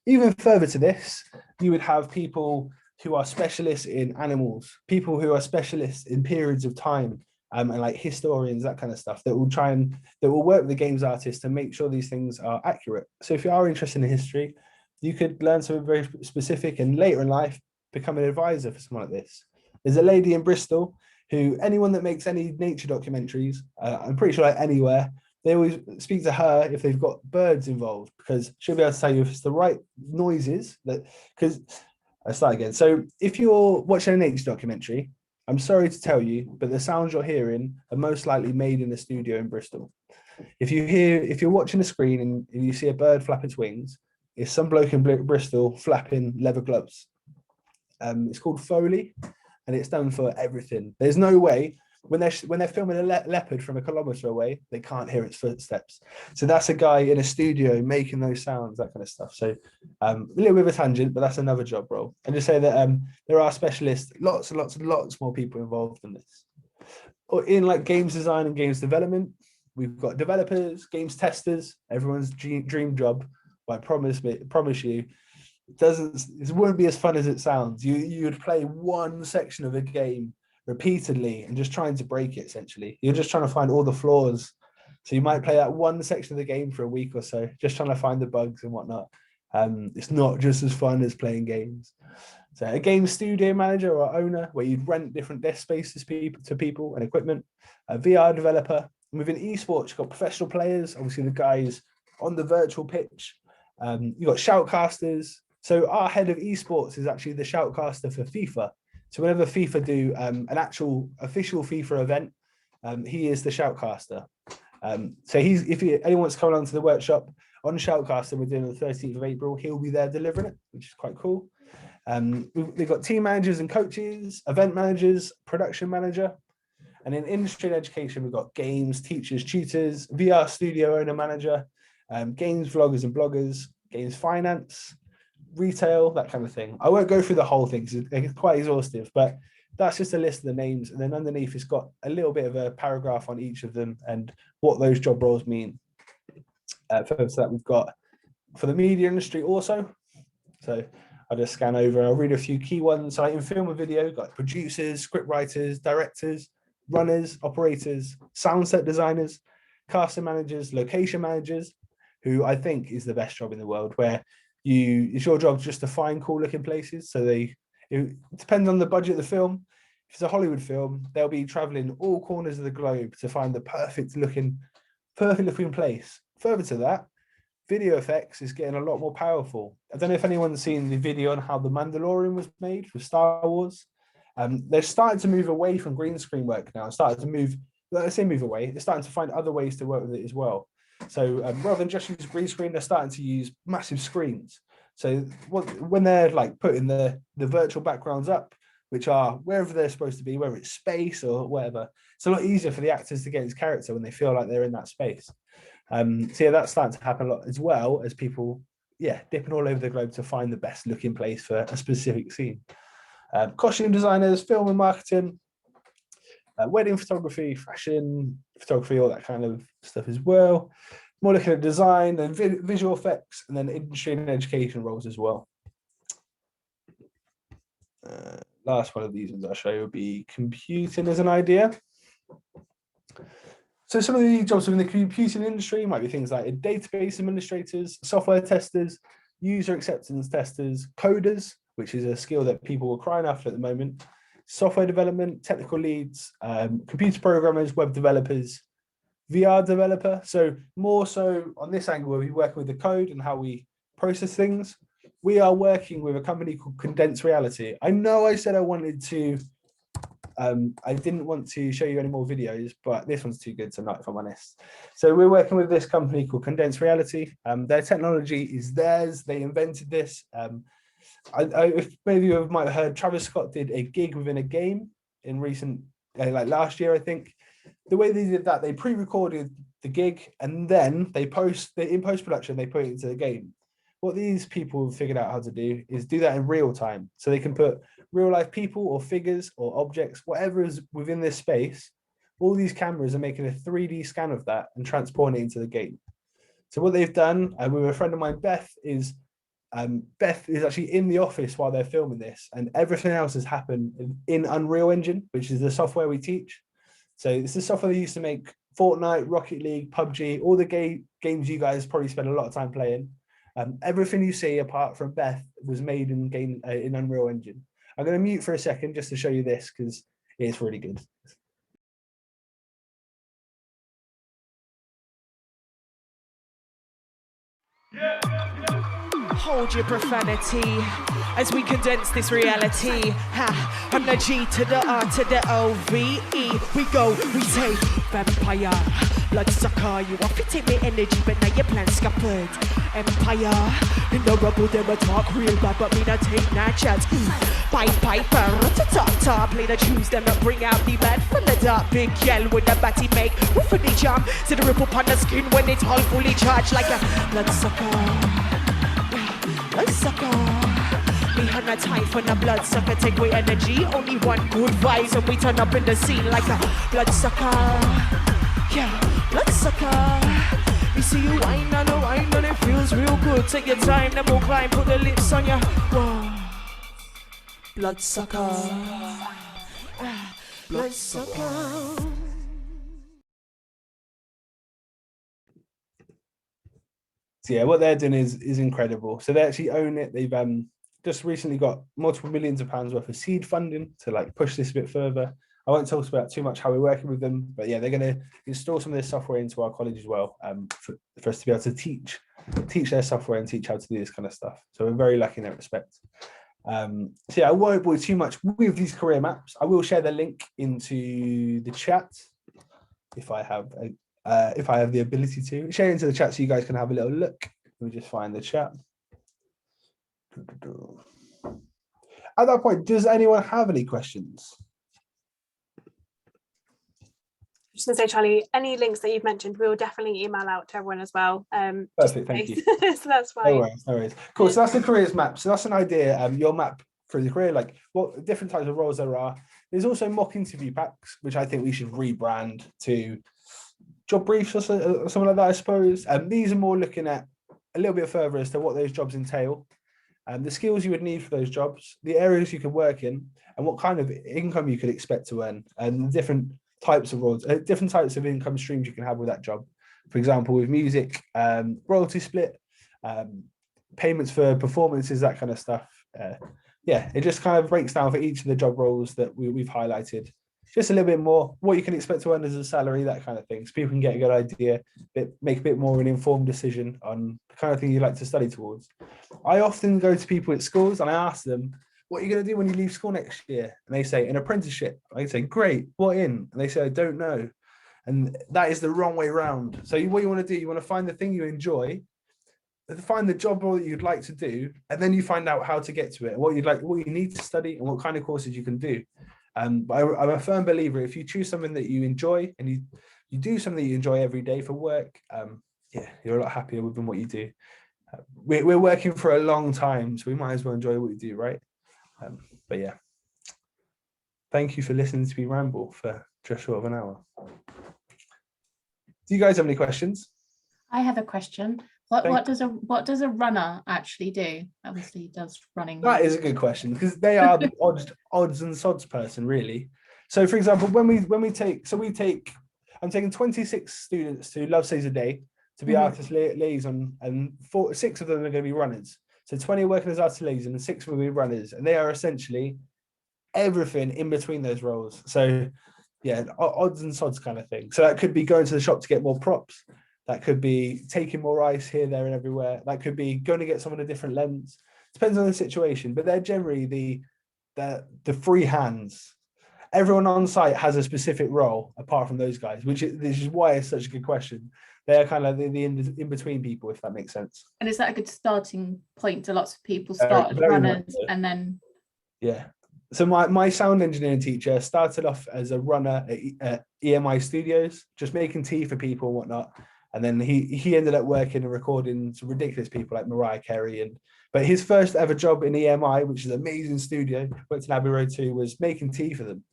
Even further to this, you would have people who are specialists in animals, people who are specialists in periods of time, and like historians, that kind of stuff, that will work with the games artists to make sure these things are accurate. So if you are interested in history, you could learn something very specific and later in life become an advisor for someone like this. There's a lady in Bristol who, anyone that makes any nature documentaries, I'm pretty sure like anywhere, they always speak to her if they've got birds involved, because she'll be able to tell you if it's the right noises. Because I'll start again. So if you're watching a nature documentary, I'm sorry to tell you, but the sounds you're hearing are most likely made in a studio in Bristol. If you're watching a screen and you see a bird flap its wings, it's some bloke in Bristol flapping leather gloves. It's called Foley, and it's done for everything. There's no way when they're filming a leopard from a kilometre away, they can't hear its footsteps. So that's a guy in a studio making those sounds, that kind of stuff. So a little bit of a tangent, but that's another job role. And just say that there are specialists, lots and lots more people involved in this. Or in like games design and games development, we've got developers, games testers, everyone's dream job. But I promise you, it won't be as fun as it sounds. You would play one section of a game repeatedly and just trying to break it. Essentially, you're just trying to find all the flaws. So you might play that one section of the game for a week or so, just trying to find the bugs and whatnot. It's not just as fun as playing games. So a game studio manager or owner, where you'd rent different desk spaces to people and equipment. A VR developer. And within esports, you've got professional players, obviously the guys on the virtual pitch. You've got shoutcasters. So our head of esports is actually the shoutcaster for FIFA. So whenever FIFA do an actual official FIFA event, he is the shoutcaster. So if anyone wants to come along to the workshop on Shoutcaster, we're doing on the 13th of April, he'll be there delivering it, which is quite cool. We've got team managers and coaches, event managers, production manager. And in industry and education, we've got games, teachers, tutors, VR studio owner manager, games vloggers and bloggers, games finance, retail, that kind of thing. I won't go through the whole thing because it's quite exhaustive, but that's just a list of the names. And then underneath, it's got a little bit of a paragraph on each of them and what those job roles mean. Further to that, we've got for the media industry also. So I'll just scan over. I'll read a few key ones. So like in film and video, we've got producers, script writers, directors, runners, operators, sound set designers, casting managers, location managers, who I think is the best job in the world, where it's your job just to find cool looking places. So it depends on the budget of the film. If it's a Hollywood film, they'll be traveling all corners of the globe to find the perfect looking place. Further to that, video effects is getting a lot more powerful. I don't know if anyone's seen the video on how The Mandalorian was made with Star Wars. They're starting to move away from green screen work now. They're starting to find other ways to work with it as well. So rather than just use green screen, they're starting to use massive screens. So when they're like putting the virtual backgrounds up, which are wherever they're supposed to be, whether it's space or whatever, it's a lot easier for the actors to get into character when they feel like they're in that space. So yeah, that's starting to happen a lot, as well as people, dipping all over the globe to find the best looking place for a specific scene. Costume designers, film and marketing, wedding photography, fashion photography, all that kind of stuff as well. More looking at design and visual effects, and then industry and education roles as well. Last one of these ones I'll show you will be computing as an idea. So some of the jobs within the computing industry might be things like database administrators, software testers, user acceptance testers, coders, which is a skill that people are crying after at the moment, software development, technical leads, computer programmers, web developers, VR developer. So more so on this angle, we'll be working with the code and how we process things. We are working with a company called Condensed Reality. I know I said I didn't want to show you any more videos, but this one's too good tonight, if I'm honest. So we're working with this company called Condensed Reality. Their technology is theirs. They invented this. If maybe you might have heard, Travis Scott did a gig within a game in recent, like last year, I think. The way they did that, they pre-recorded the gig and then in post-production, they put it into the game. What these people have figured out how to do is do that in real time. So they can put real life people or figures or objects, whatever is within this space. All these cameras are making a 3D scan of that and transporting it into the game. So what they've done with a friend of mine, Beth is actually in the office while they're filming this, and everything else has happened in Unreal Engine, which is the software we teach. So this is software they used to make Fortnite, Rocket League, PUBG, all the games you guys probably spend a lot of time playing. Everything you see apart from Beth was made in Unreal Engine. I'm going to mute for a second just to show you this because it's really good. hold your profanity as we condense this reality. Ha, from the G to the R to the O-V-E. We go, we take vampire, bloodsucker. You want to take me energy, but now your plan scuppered. Empire, in the rubble, them a talk real bad, but me not take that chance. Pipe piper, ta-ta-ta, play the tunes, them that bring out the bad from the dark. Big yell with the batty make, woof for the jam. See the ripple on the skin when it's all fully charged like a bloodsucker. Bloodsucker. Me had no time for the bloodsucker, take away energy. Only one good vibes and we turn up in the scene like a bloodsucker. Yeah, bloodsucker. We see you wine on and it feels real good. Take your time, then we'll climb, put the lips on ya. Whoa. Bloodsucker. Bloodsucker. So yeah, what they're doing is incredible. So they actually own it. They've just recently got multiple millions of pounds worth of seed funding to like push this a bit further. I won't talk about too much how we're working with them, but yeah, they're going to install some of this software into our college as well, for us to be able to teach their software and teach how to do this kind of stuff. So we're very lucky in that respect. So yeah, I won't bore too much with these career maps. I will share the link into the chat if I have the ability to share into the chat, so you guys can have a little look. Let me just find the chat. At that point, does anyone have any questions? Just gonna say, Charlie, any links that you've mentioned, we'll definitely email out to everyone as well. Perfect, thank you. So that's fine. No worries. Cool. So that's the careers map. So that's an idea. Your map for the career, like what different types of roles there are. There's also mock interview packs, which I think we should rebrand to job briefs or something like that, I suppose. These are more looking at a little bit further as to what those jobs entail, the skills you would need for those jobs, the areas you could work in, and what kind of income you could expect to earn, and the different types of roles, different types of income streams you can have with that job. For example, with music, royalty split, payments for performances, that kind of stuff. Yeah, it just kind of breaks down for each of the job roles that we've highlighted. Just a little bit more, what you can expect to earn as a salary, that kind of thing. So people can get a good idea, make a bit more of an informed decision on the kind of thing you like to study towards. I often go to people at schools and I ask them, what are you going to do when you leave school next year? And they say, an apprenticeship. I say, great, what in? And they say, I don't know. And that is the wrong way around. So what you want to do, you want to find the thing you enjoy, find the job role that you'd like to do, and then you find out how to get to it, what you need to study, and what kind of courses you can do. But I'm a firm believer, if you choose something that you enjoy and you do something that you enjoy every day for work, yeah, you're a lot happier within what you do. We're working for a long time, so we might as well enjoy what we do, right? But yeah, thank you for listening to me ramble for just short of an hour. Do you guys have any questions? I have a question. What does a runner actually do? Obviously, he does running. That is a good question, because they are the odds and sods person, really. So, for example, I'm taking 26 students to Love Saves a Day to be artist liaison, and 6 of them are going to be runners. So 20 working as artist liaison and 6 will be runners, and they are essentially everything in between those roles. So yeah, odds and sods kind of thing. So that could be going to the shop to get more props. That could be taking more ice here, there, and everywhere. That could be going to get someone a different lens. Depends on the situation, but they're generally the free hands. Everyone on site has a specific role apart from those guys, this is why it's such a good question. They're kind of the in-between people, if that makes sense. And is that a good starting point? Do lots of people start as runners and then? Yeah. So my sound engineering teacher started off as a runner at EMI Studios, just making tea for people and whatnot. And then he ended up working and recording some ridiculous people like Mariah Carey. But his first ever job in EMI, which is an amazing studio, went to Abbey Road 2, was making tea for them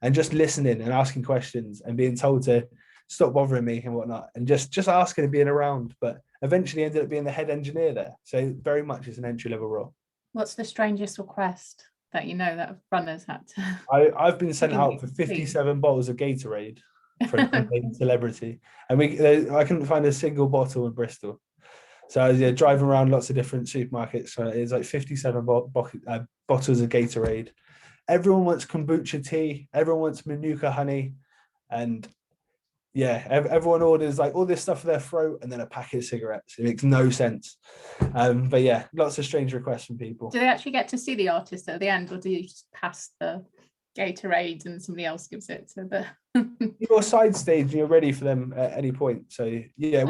and just listening and asking questions and being told to stop bothering me and whatnot, and just asking and being around. But eventually ended up being the head engineer there. So very much it's an entry-level role. What's the strangest request that that runners had to? I've been sent out for 57 bottles of Gatorade for a celebrity, and I couldn't find a single bottle in Bristol. So I was driving around lots of different supermarkets. So it's like 57 bottles of Gatorade. Everyone wants kombucha tea. Everyone wants Manuka honey, and Yeah, everyone orders like all this stuff for their throat and then a packet of cigarettes. It makes no sense. But yeah, lots of strange requests from people. Do they actually get to see the artist at the end, or do you just pass the Gatorade and somebody else gives it to the You're side stage and you're ready for them at any point. So yeah,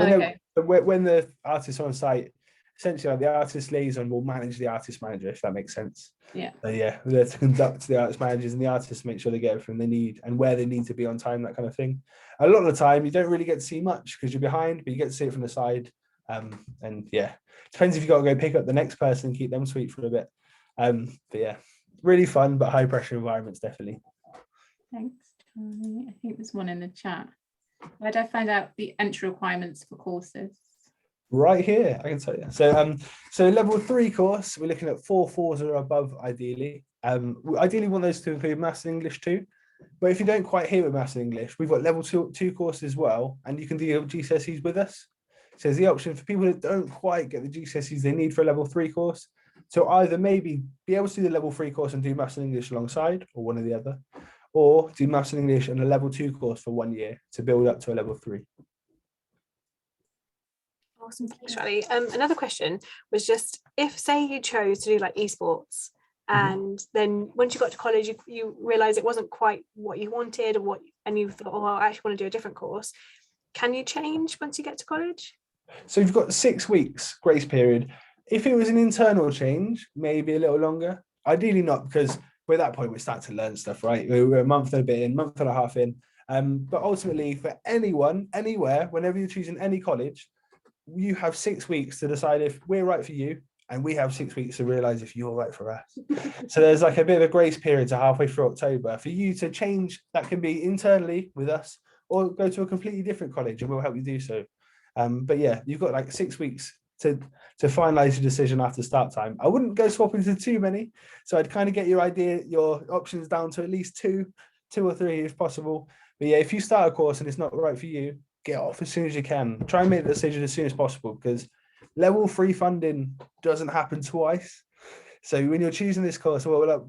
when the artist's on site, essentially like the artist liaison will manage the artist manager, if that makes sense. Yeah. So yeah, we're there to conduct the artist managers and the artists to make sure they get everything they need and where they need to be on time, that kind of thing. A lot of the time you don't really get to see much because you're behind, but you get to see it from the side. And yeah, depends if you got to go pick up the next person and keep them sweet for a bit. But yeah, really fun but high pressure environments, definitely. Thanks, Charlie. I think there's one in the chat. Where did I find out the entry requirements for courses? Right here, I can tell you. So level 3 course, we're looking at 4 4s or above ideally. We ideally want those to include maths and English too. But if you don't quite hear with maths and English, we've got level 2 courses as well, and you can do your GCSEs with us. So there's the option for people that don't quite get the GCSEs they need for a level 3 course. So either maybe be able to do the level 3 course and do maths and English alongside, or one or the other, or do maths and English and a level 2 course for 1 year to build up to a level 3. Awesome, thanks, Charlie. Another question was just if, say, you chose to do like esports, and then once you got to college, you realize it wasn't quite what you wanted, and you thought, oh, I actually want to do a different course. Can you change once you get to college? So you've got 6 weeks grace period. If it was an internal change, maybe a little longer. Ideally not, because by that point we're starting to learn stuff, right? We're a month and a bit in, month and a half in. But ultimately, for anyone, anywhere, whenever you're choosing any college, you have 6 weeks to decide if we're right for you, and we have 6 weeks to realize if you're right for us. So there's like a bit of a grace period to halfway through October for you to change. That can be internally with us or go to a completely different college, and we'll help you do so. But yeah, you've got like 6 weeks to finalize your decision after start time. I wouldn't go swap into too many, so I'd kind of get your options down to at least two or three if possible. But yeah, if you start a course and it's not right for you, get off as soon as you can. Try and make the decision as soon as possible, because level 3 funding doesn't happen twice. So when you're choosing this course, what a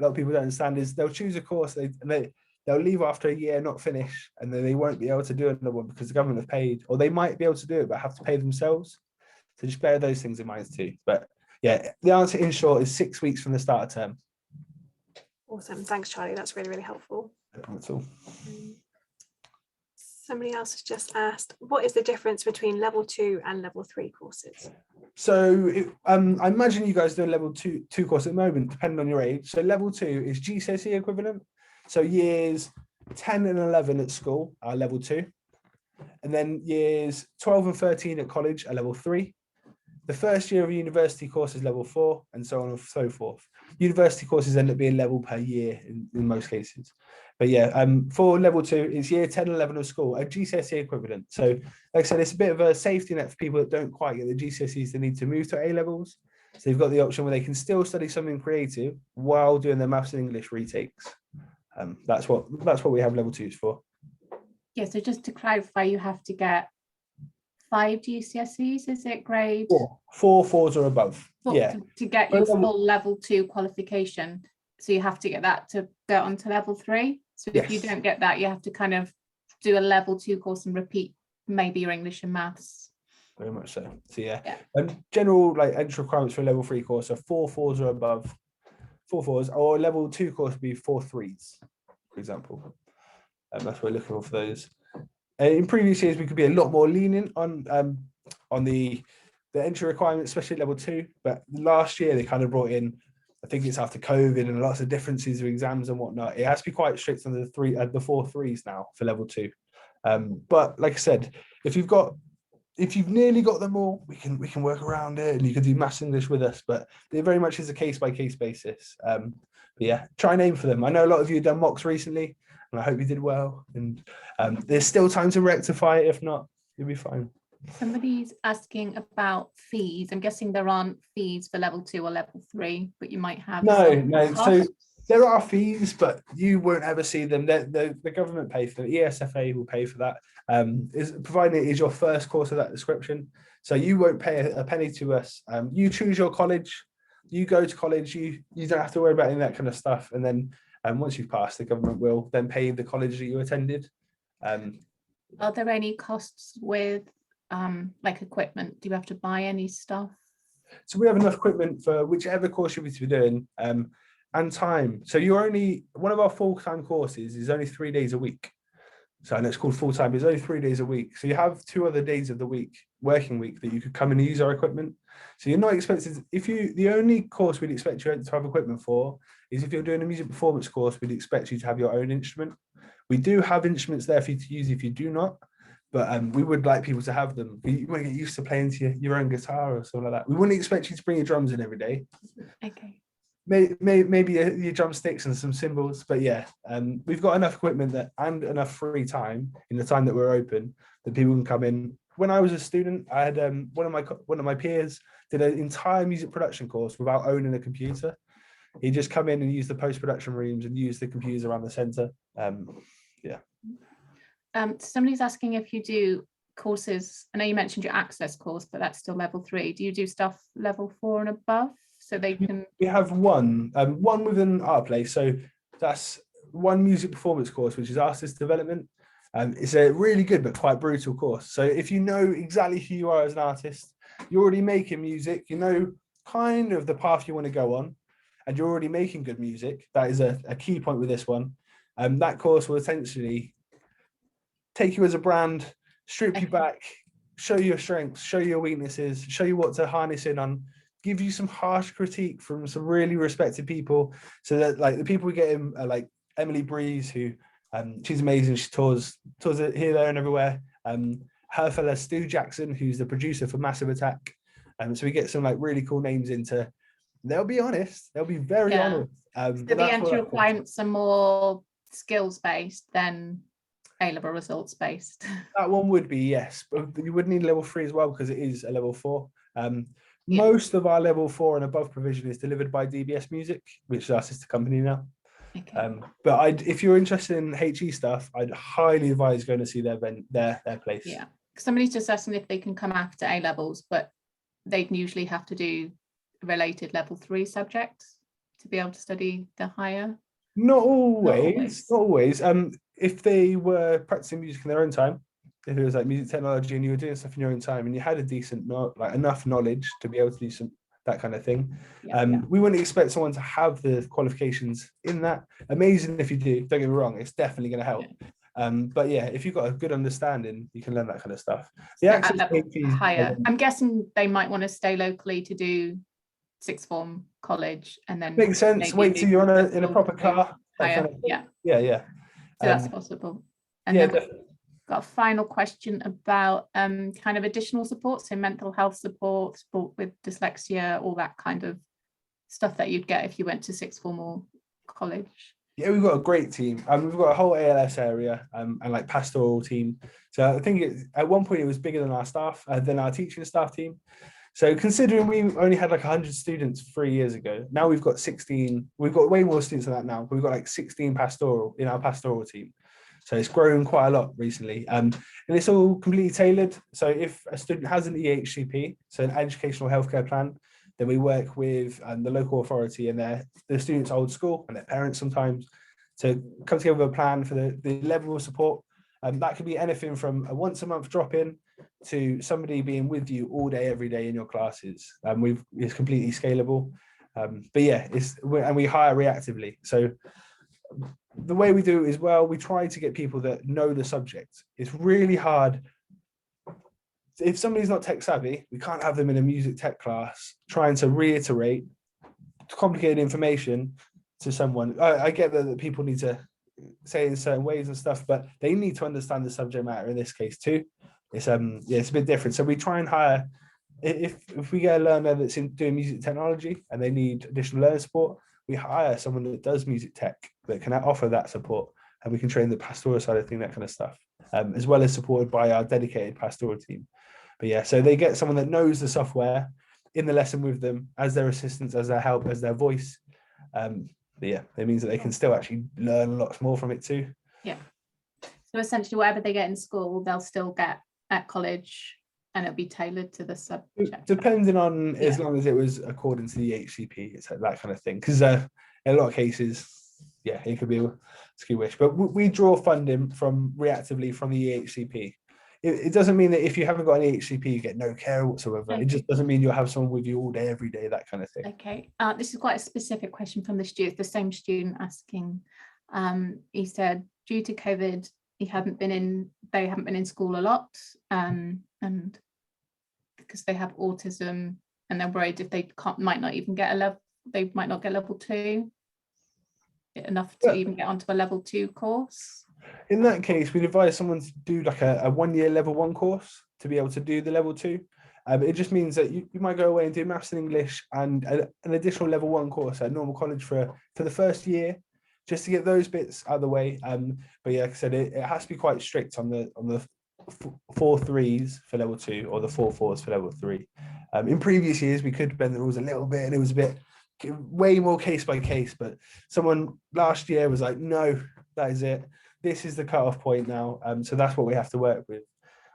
lot of people don't understand is they'll choose a course, they'll leave after a year, not finish, and then they won't be able to do another one because the government have paid, or they might be able to do it but have to pay themselves. So just bear those things in mind too. But yeah, the answer in short is 6 weeks from the start of term. Awesome, thanks, Charlie. That's really, really helpful. No problem at all. Somebody else has just asked, what is the difference between level 2 and level 3 courses? So I imagine you guys do a level 2 course at the moment, depending on your age. So level 2 is GCSE equivalent. So years 10 and 11 at school are level 2. And then years 12 and 13 at college are level 3. The first year of a university course is level 4, and so on and so forth. University courses end up being level per year in most cases. But yeah, for level 2, it's year 10 and 11 of school, a GCSE equivalent. So like I said, it's a bit of a safety net for people that don't quite get the GCSEs they need to move to A levels. So you've got the option where they can still study something creative while doing their maths and English retakes. That's what we have level 2s for. Yeah, so just to clarify, you have to get 5 GCSEs, is it grade? 4 4s or above. Yeah. To get your full level 2 qualification. So you have to get that to go on to level 3. So if you don't get that, you have to kind of do a level 2 course and repeat maybe your English and maths. Very much so. So yeah. General like entry requirements for a level 3 course are 4 4s or above. 4 4s, or a level 2 course would be 4 3s, for example. That's what we're looking for those. In previous years, we could be a lot more lenient on the entry requirements, especially level 2. But last year they kind of brought in, I think it's after COVID and lots of differences of exams and whatnot, it has to be quite strict on the 4 3s now for level 2. But like I said, if you've nearly got them all, we can work around it, and you can do maths English with us. But it very much is a case by case basis. But yeah, try and aim for them. I know a lot of you have done mocks recently, and I hope you did well. And there's still time to rectify it. If not, you'll be fine. Somebody's asking about fees. I'm guessing there aren't fees for level 2 or level 3, but you might have. No. So there are fees, but you won't ever see them. The government pay for them. ESFA will pay for that. Providing it is your first course of that description. So you won't pay a penny to us. You choose your college. You go to college. You don't have to worry about any of that kind of stuff. And then once you've passed, the government will then pay the college that you attended. Are there any costs with like equipment? Do you have to buy any stuff? So we have enough equipment for whichever course you're to be doing, and time. So you're only, one of our full-time courses is only 3 days a week. So I know it's called full-time, it's only 3 days a week. So you have 2 other days of the week, working week, that you could come and use our equipment. So you're not expected, the only course we'd expect you to have equipment for is if you're doing a music performance course, we'd expect you to have your own instrument. We do have instruments there for you to use if you do not, but we would like people to have them. You want to get used to playing to your own guitar or something like that. We wouldn't expect you to bring your drums in every day. Okay. Maybe your drumsticks and some cymbals, but yeah, we've got enough equipment and enough free time in the time that we're open that people can come in. When I was a student, I had one of my peers did an entire music production course without owning a computer. He'd just come in and use the post-production rooms and use the computers around the centre. Yeah. Somebody's asking if you do courses. I know you mentioned your access course, but that's still level 3. Do you do stuff level 4 and above so they can? We have one within our place. So that's one music performance course, which is artist development. It's a really good but quite brutal course. So if you know exactly who you are as an artist, you're already making music, you know kind of the path you want to go on, and you're already making good music. That is a key point with this one. That course will essentially take you as a brand, strip you back, show you your strengths, show you your weaknesses, show you what to harness in on, give you some harsh critique from some really respected people. So that like the people we get in are like Emily Breeze, who she's amazing. She tours it here, there and everywhere. Her fella Stu Jackson, who's the producer for Massive Attack. So we get some like really cool names into. They'll be honest. They'll be very honest. So the entry requirements are more skills based than A-level results based. That one would be, yes, but you would need level 3 as well because it is a level 4. Most of our level 4 and above provision is delivered by DBS Music, which is our sister company now. Okay. But if you're interested in HE stuff, I'd highly advise going to see their place. Yeah, somebody's just asking if they can come after A levels, but they'd usually have to do related level 3 subjects to be able to study the higher. Not always. If they were practicing music in their own time, if it was like music technology and you were doing stuff in your own time and you had a decent enough knowledge to be able to do that kind of thing, we wouldn't expect someone to have the qualifications in that. Amazing if you do, don't get me wrong, it's definitely going to help. But yeah, if you've got a good understanding, you can learn that kind of stuff. Higher. I'm guessing they might want to stay locally to do sixth form, college, and then makes sense. Wait till you're in a proper car. Higher. Yeah. So that's possible. And then we've got a final question about kind of additional support, so mental health support with dyslexia, all that kind of stuff that you'd get if you went to sixth form or college. Yeah, we've got a great team. We've got a whole ALS area and like pastoral team. So I think at one point it was bigger than our staff, than our teaching staff team. So considering we only had like 100 students 3 years ago, now we've got 16. We've got way more students than that now. We've got like 16 pastoral in our pastoral team. So it's grown quite a lot recently. And it's all completely tailored. So if a student has an EHCP, so an educational healthcare plan, then we work with the local authority and the students' old school and their parents sometimes to come together with a plan for the level of support. That could be anything from a once a month drop-in to somebody being with you all day, every day in your classes. It's completely scalable. But yeah, and we hire reactively. So the way we do it as well, we try to get people that know the subject. It's really hard. If somebody's not tech savvy, we can't have them in a music tech class trying to reiterate complicated information to someone. I get that people need to say it in certain ways and stuff, but they need to understand the subject matter in this case too. It's a bit different. So we try and hire, if we get a learner that's doing music technology and they need additional learning support, we hire someone that does music tech that can offer that support, and we can train the pastoral side of things, that kind of stuff, as well as supported by our dedicated pastoral team. But yeah, so they get someone that knows the software in the lesson with them as their assistance, as their help, as their voice. But yeah, it means that they can still actually learn lots more from it too. Yeah. So essentially whatever they get in school, they'll still get at college, and it'll be tailored to the subject. Depending on, as long as it was according to the HCP, it's like that kind of thing. Because in a lot of cases, yeah, it could be a ski wish. But we draw funding from reactively from the EHCP. It doesn't mean that if you haven't got an EHCP, you get no care whatsoever. Okay. It just doesn't mean you'll have someone with you all day, every day, that kind of thing. Okay, this is quite a specific question from the student, the same student asking. He said, due to COVID, they haven't been in school a lot, and because they have autism, and they're worried if they might not even get a level, they might not get level 2 enough to even get onto a level 2 course. In that case, we'd advise someone to do like a 1-year level 1 course to be able to do the level 2. It just means that you might go away and do maths and English and an additional level 1 course at normal college for the first year, just to get those bits out of the way. But yeah, like I said, it has to be quite strict on the 4 3s for level 2 or the 4 4s for level 3. In previous years, we could bend the rules a little bit, and it was a bit way more case by case. But someone last year was like, no, that is it. This is the cutoff point now. So that's what we have to work with.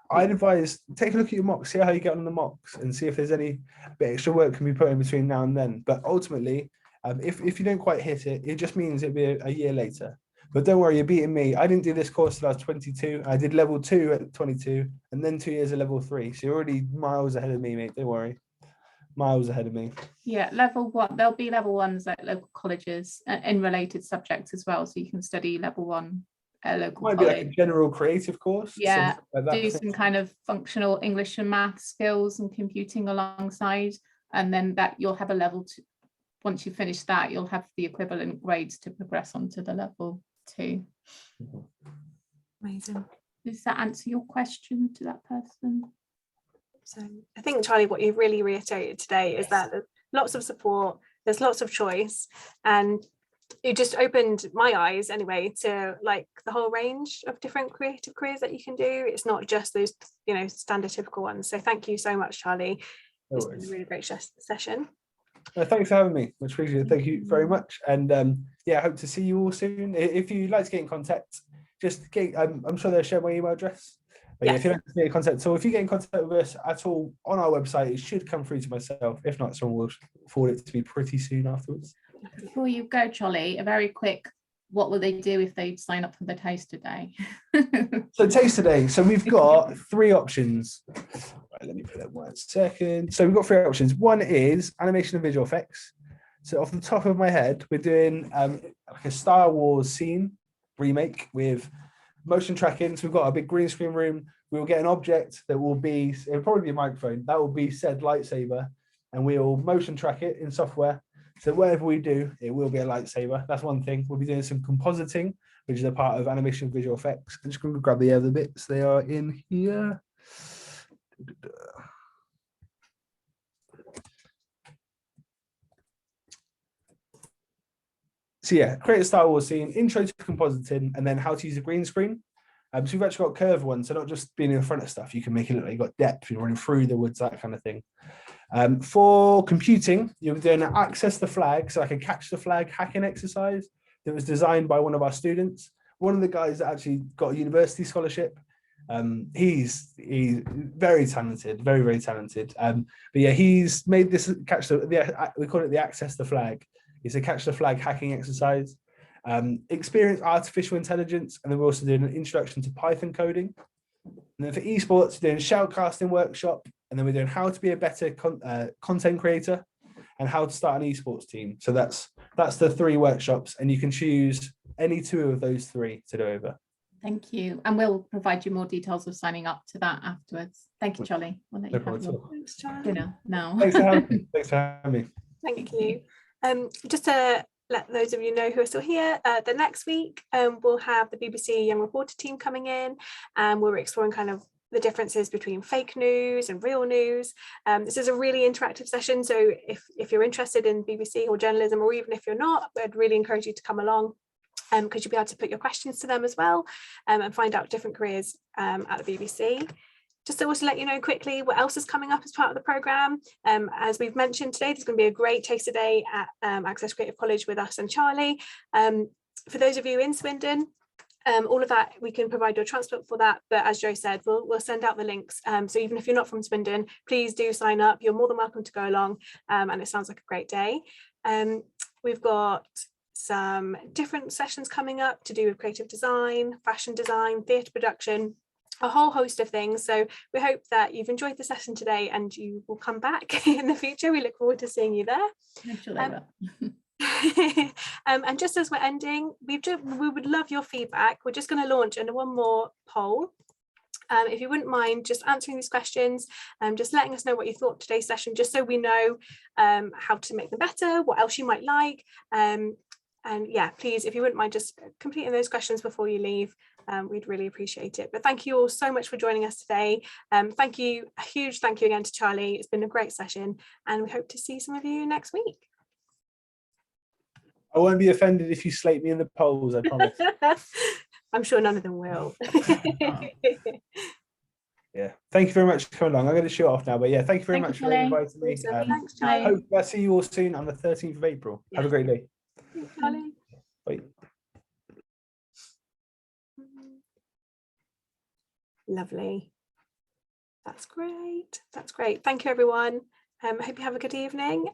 I'd advise take a look at your mocks, see how you get on the mocks, and see if there's any bit extra work can be put in between now and then. But ultimately, if you don't quite hit it, it just means it'll be a year later. But don't worry, you're beating me. I didn't do this course till I was 22. I did level 2 at 22, and then 2 years of level 3. So you're already miles ahead of me, mate. Don't worry, miles ahead of me. Yeah, level 1. There'll be level 1s at local colleges in related subjects as well, so you can study level 1 at a local Might college. be like a general creative course. Yeah, like that. do some kind of functional English and math skills and computing alongside, and then that you'll have a level 2. Once you finish that, you'll have the equivalent grades to progress onto the level 2. Amazing. Does that answer your question to that person? So I think, Charlie, what you've really reiterated today is that there's lots of support, there's lots of choice, and it just opened my eyes anyway to like the whole range of different creative careers that you can do. It's not just those, you know, standard typical ones. So thank you so much, Charlie. It's been a really great session. Thanks for having me. Much appreciated. Thank you very much. And yeah, I hope to see you all soon. If you'd like to get in contact, just get, I'm sure they'll share my email address. But yeah, if you'd like to get in contact, so if you get in contact with us at all on our website, it should come through to myself. If not, someone will forward it to me pretty soon afterwards. Before you go, Charlie, a very quick, what will they do if they sign up for the Taster Day? So Taster Day. So we've got 3 options. Right, let me put that 1 second. So we've got 3 options. One is animation and visual effects. So off the top of my head, we're doing like a Star Wars scene remake with motion tracking. So we've got a big green screen room. We will get an object that will be, it'll probably be a microphone. That will be said lightsaber, and we will motion track it in software. So whatever we do, it will be a lightsaber. That's one thing. We'll be doing some compositing, which is a part of animation and visual effects. I'm just going to grab the other bits. They are in here. So yeah, create a Star Wars scene, intro to compositing, and then how to use a green screen. So we've actually got curved ones, so not just being in front of stuff. You can make it look like you've got depth, you're running through the woods, that kind of thing. For computing, you're doing an access the flag, so like a catch the flag hacking exercise that was designed by one of our students. One of the guys that actually got a university scholarship. He's very talented, very, very talented. But yeah, he's made this we call it the access the flag. It's a catch the flag hacking exercise. Experience artificial intelligence, and then we're also doing an introduction to Python coding. And then for esports, we're doing shoutcasting workshop, and then we're doing how to be a better content creator and how to start an esports team. So that's the 3 workshops, and you can choose any 2 of those 3 to do over. Thank you. And we'll provide you more details of signing up to that afterwards. Thank you, Charlie. We'll let you have your dinner now. Thanks for having me. Thanks for having me. Thank you. Just to let those of you know who are still here, the next week we'll have the BBC Young Reporter team coming in, and we're exploring kind of the differences between fake news and real news. This is a really interactive session, so if you're interested in BBC or journalism, or even if you're not, I'd really encourage you to come along, because you'll be able to put your questions to them as well, and find out different careers at the BBC. Just to also let you know quickly what else is coming up as part of the programme. As we've mentioned today, there's going to be a great taster day at Access Creative College with us and Charlie. For those of you in Swindon, all of that, we can provide your transport for that. But as Joe said, we'll send out the links. So even if you're not from Swindon, please do sign up. You're more than welcome to go along. And it sounds like a great day. We've got some different sessions coming up to do with creative design, fashion design, theatre production, a whole host of things. So we hope that you've enjoyed the session today and you will come back in the future. We look forward to seeing you there. I'm sure they will. And just as we're ending, we would love your feedback. We're just going to launch one more poll. If you wouldn't mind just answering these questions and just letting us know what you thought today's session, just so we know how to make them better, what else you might like. And yeah, please, if you wouldn't mind just completing those questions before you leave, we'd really appreciate it. But thank you all so much for joining us today. Thank you, a huge thank you again to Charlie. It's been a great session and we hope to see some of you next week. I won't be offended if you slate me in the polls, I promise. I'm sure none of them will. Yeah, thank you very much for coming along. I'm going to shoot off now, but yeah, thank you very much for inviting me. Thanks, Charlie. Hope I see you all soon on the 13th of April. Have a great day. Thanks, Charlie. Bye. Lovely. That's great. That's great. Thank you, everyone. I hope you have a good evening.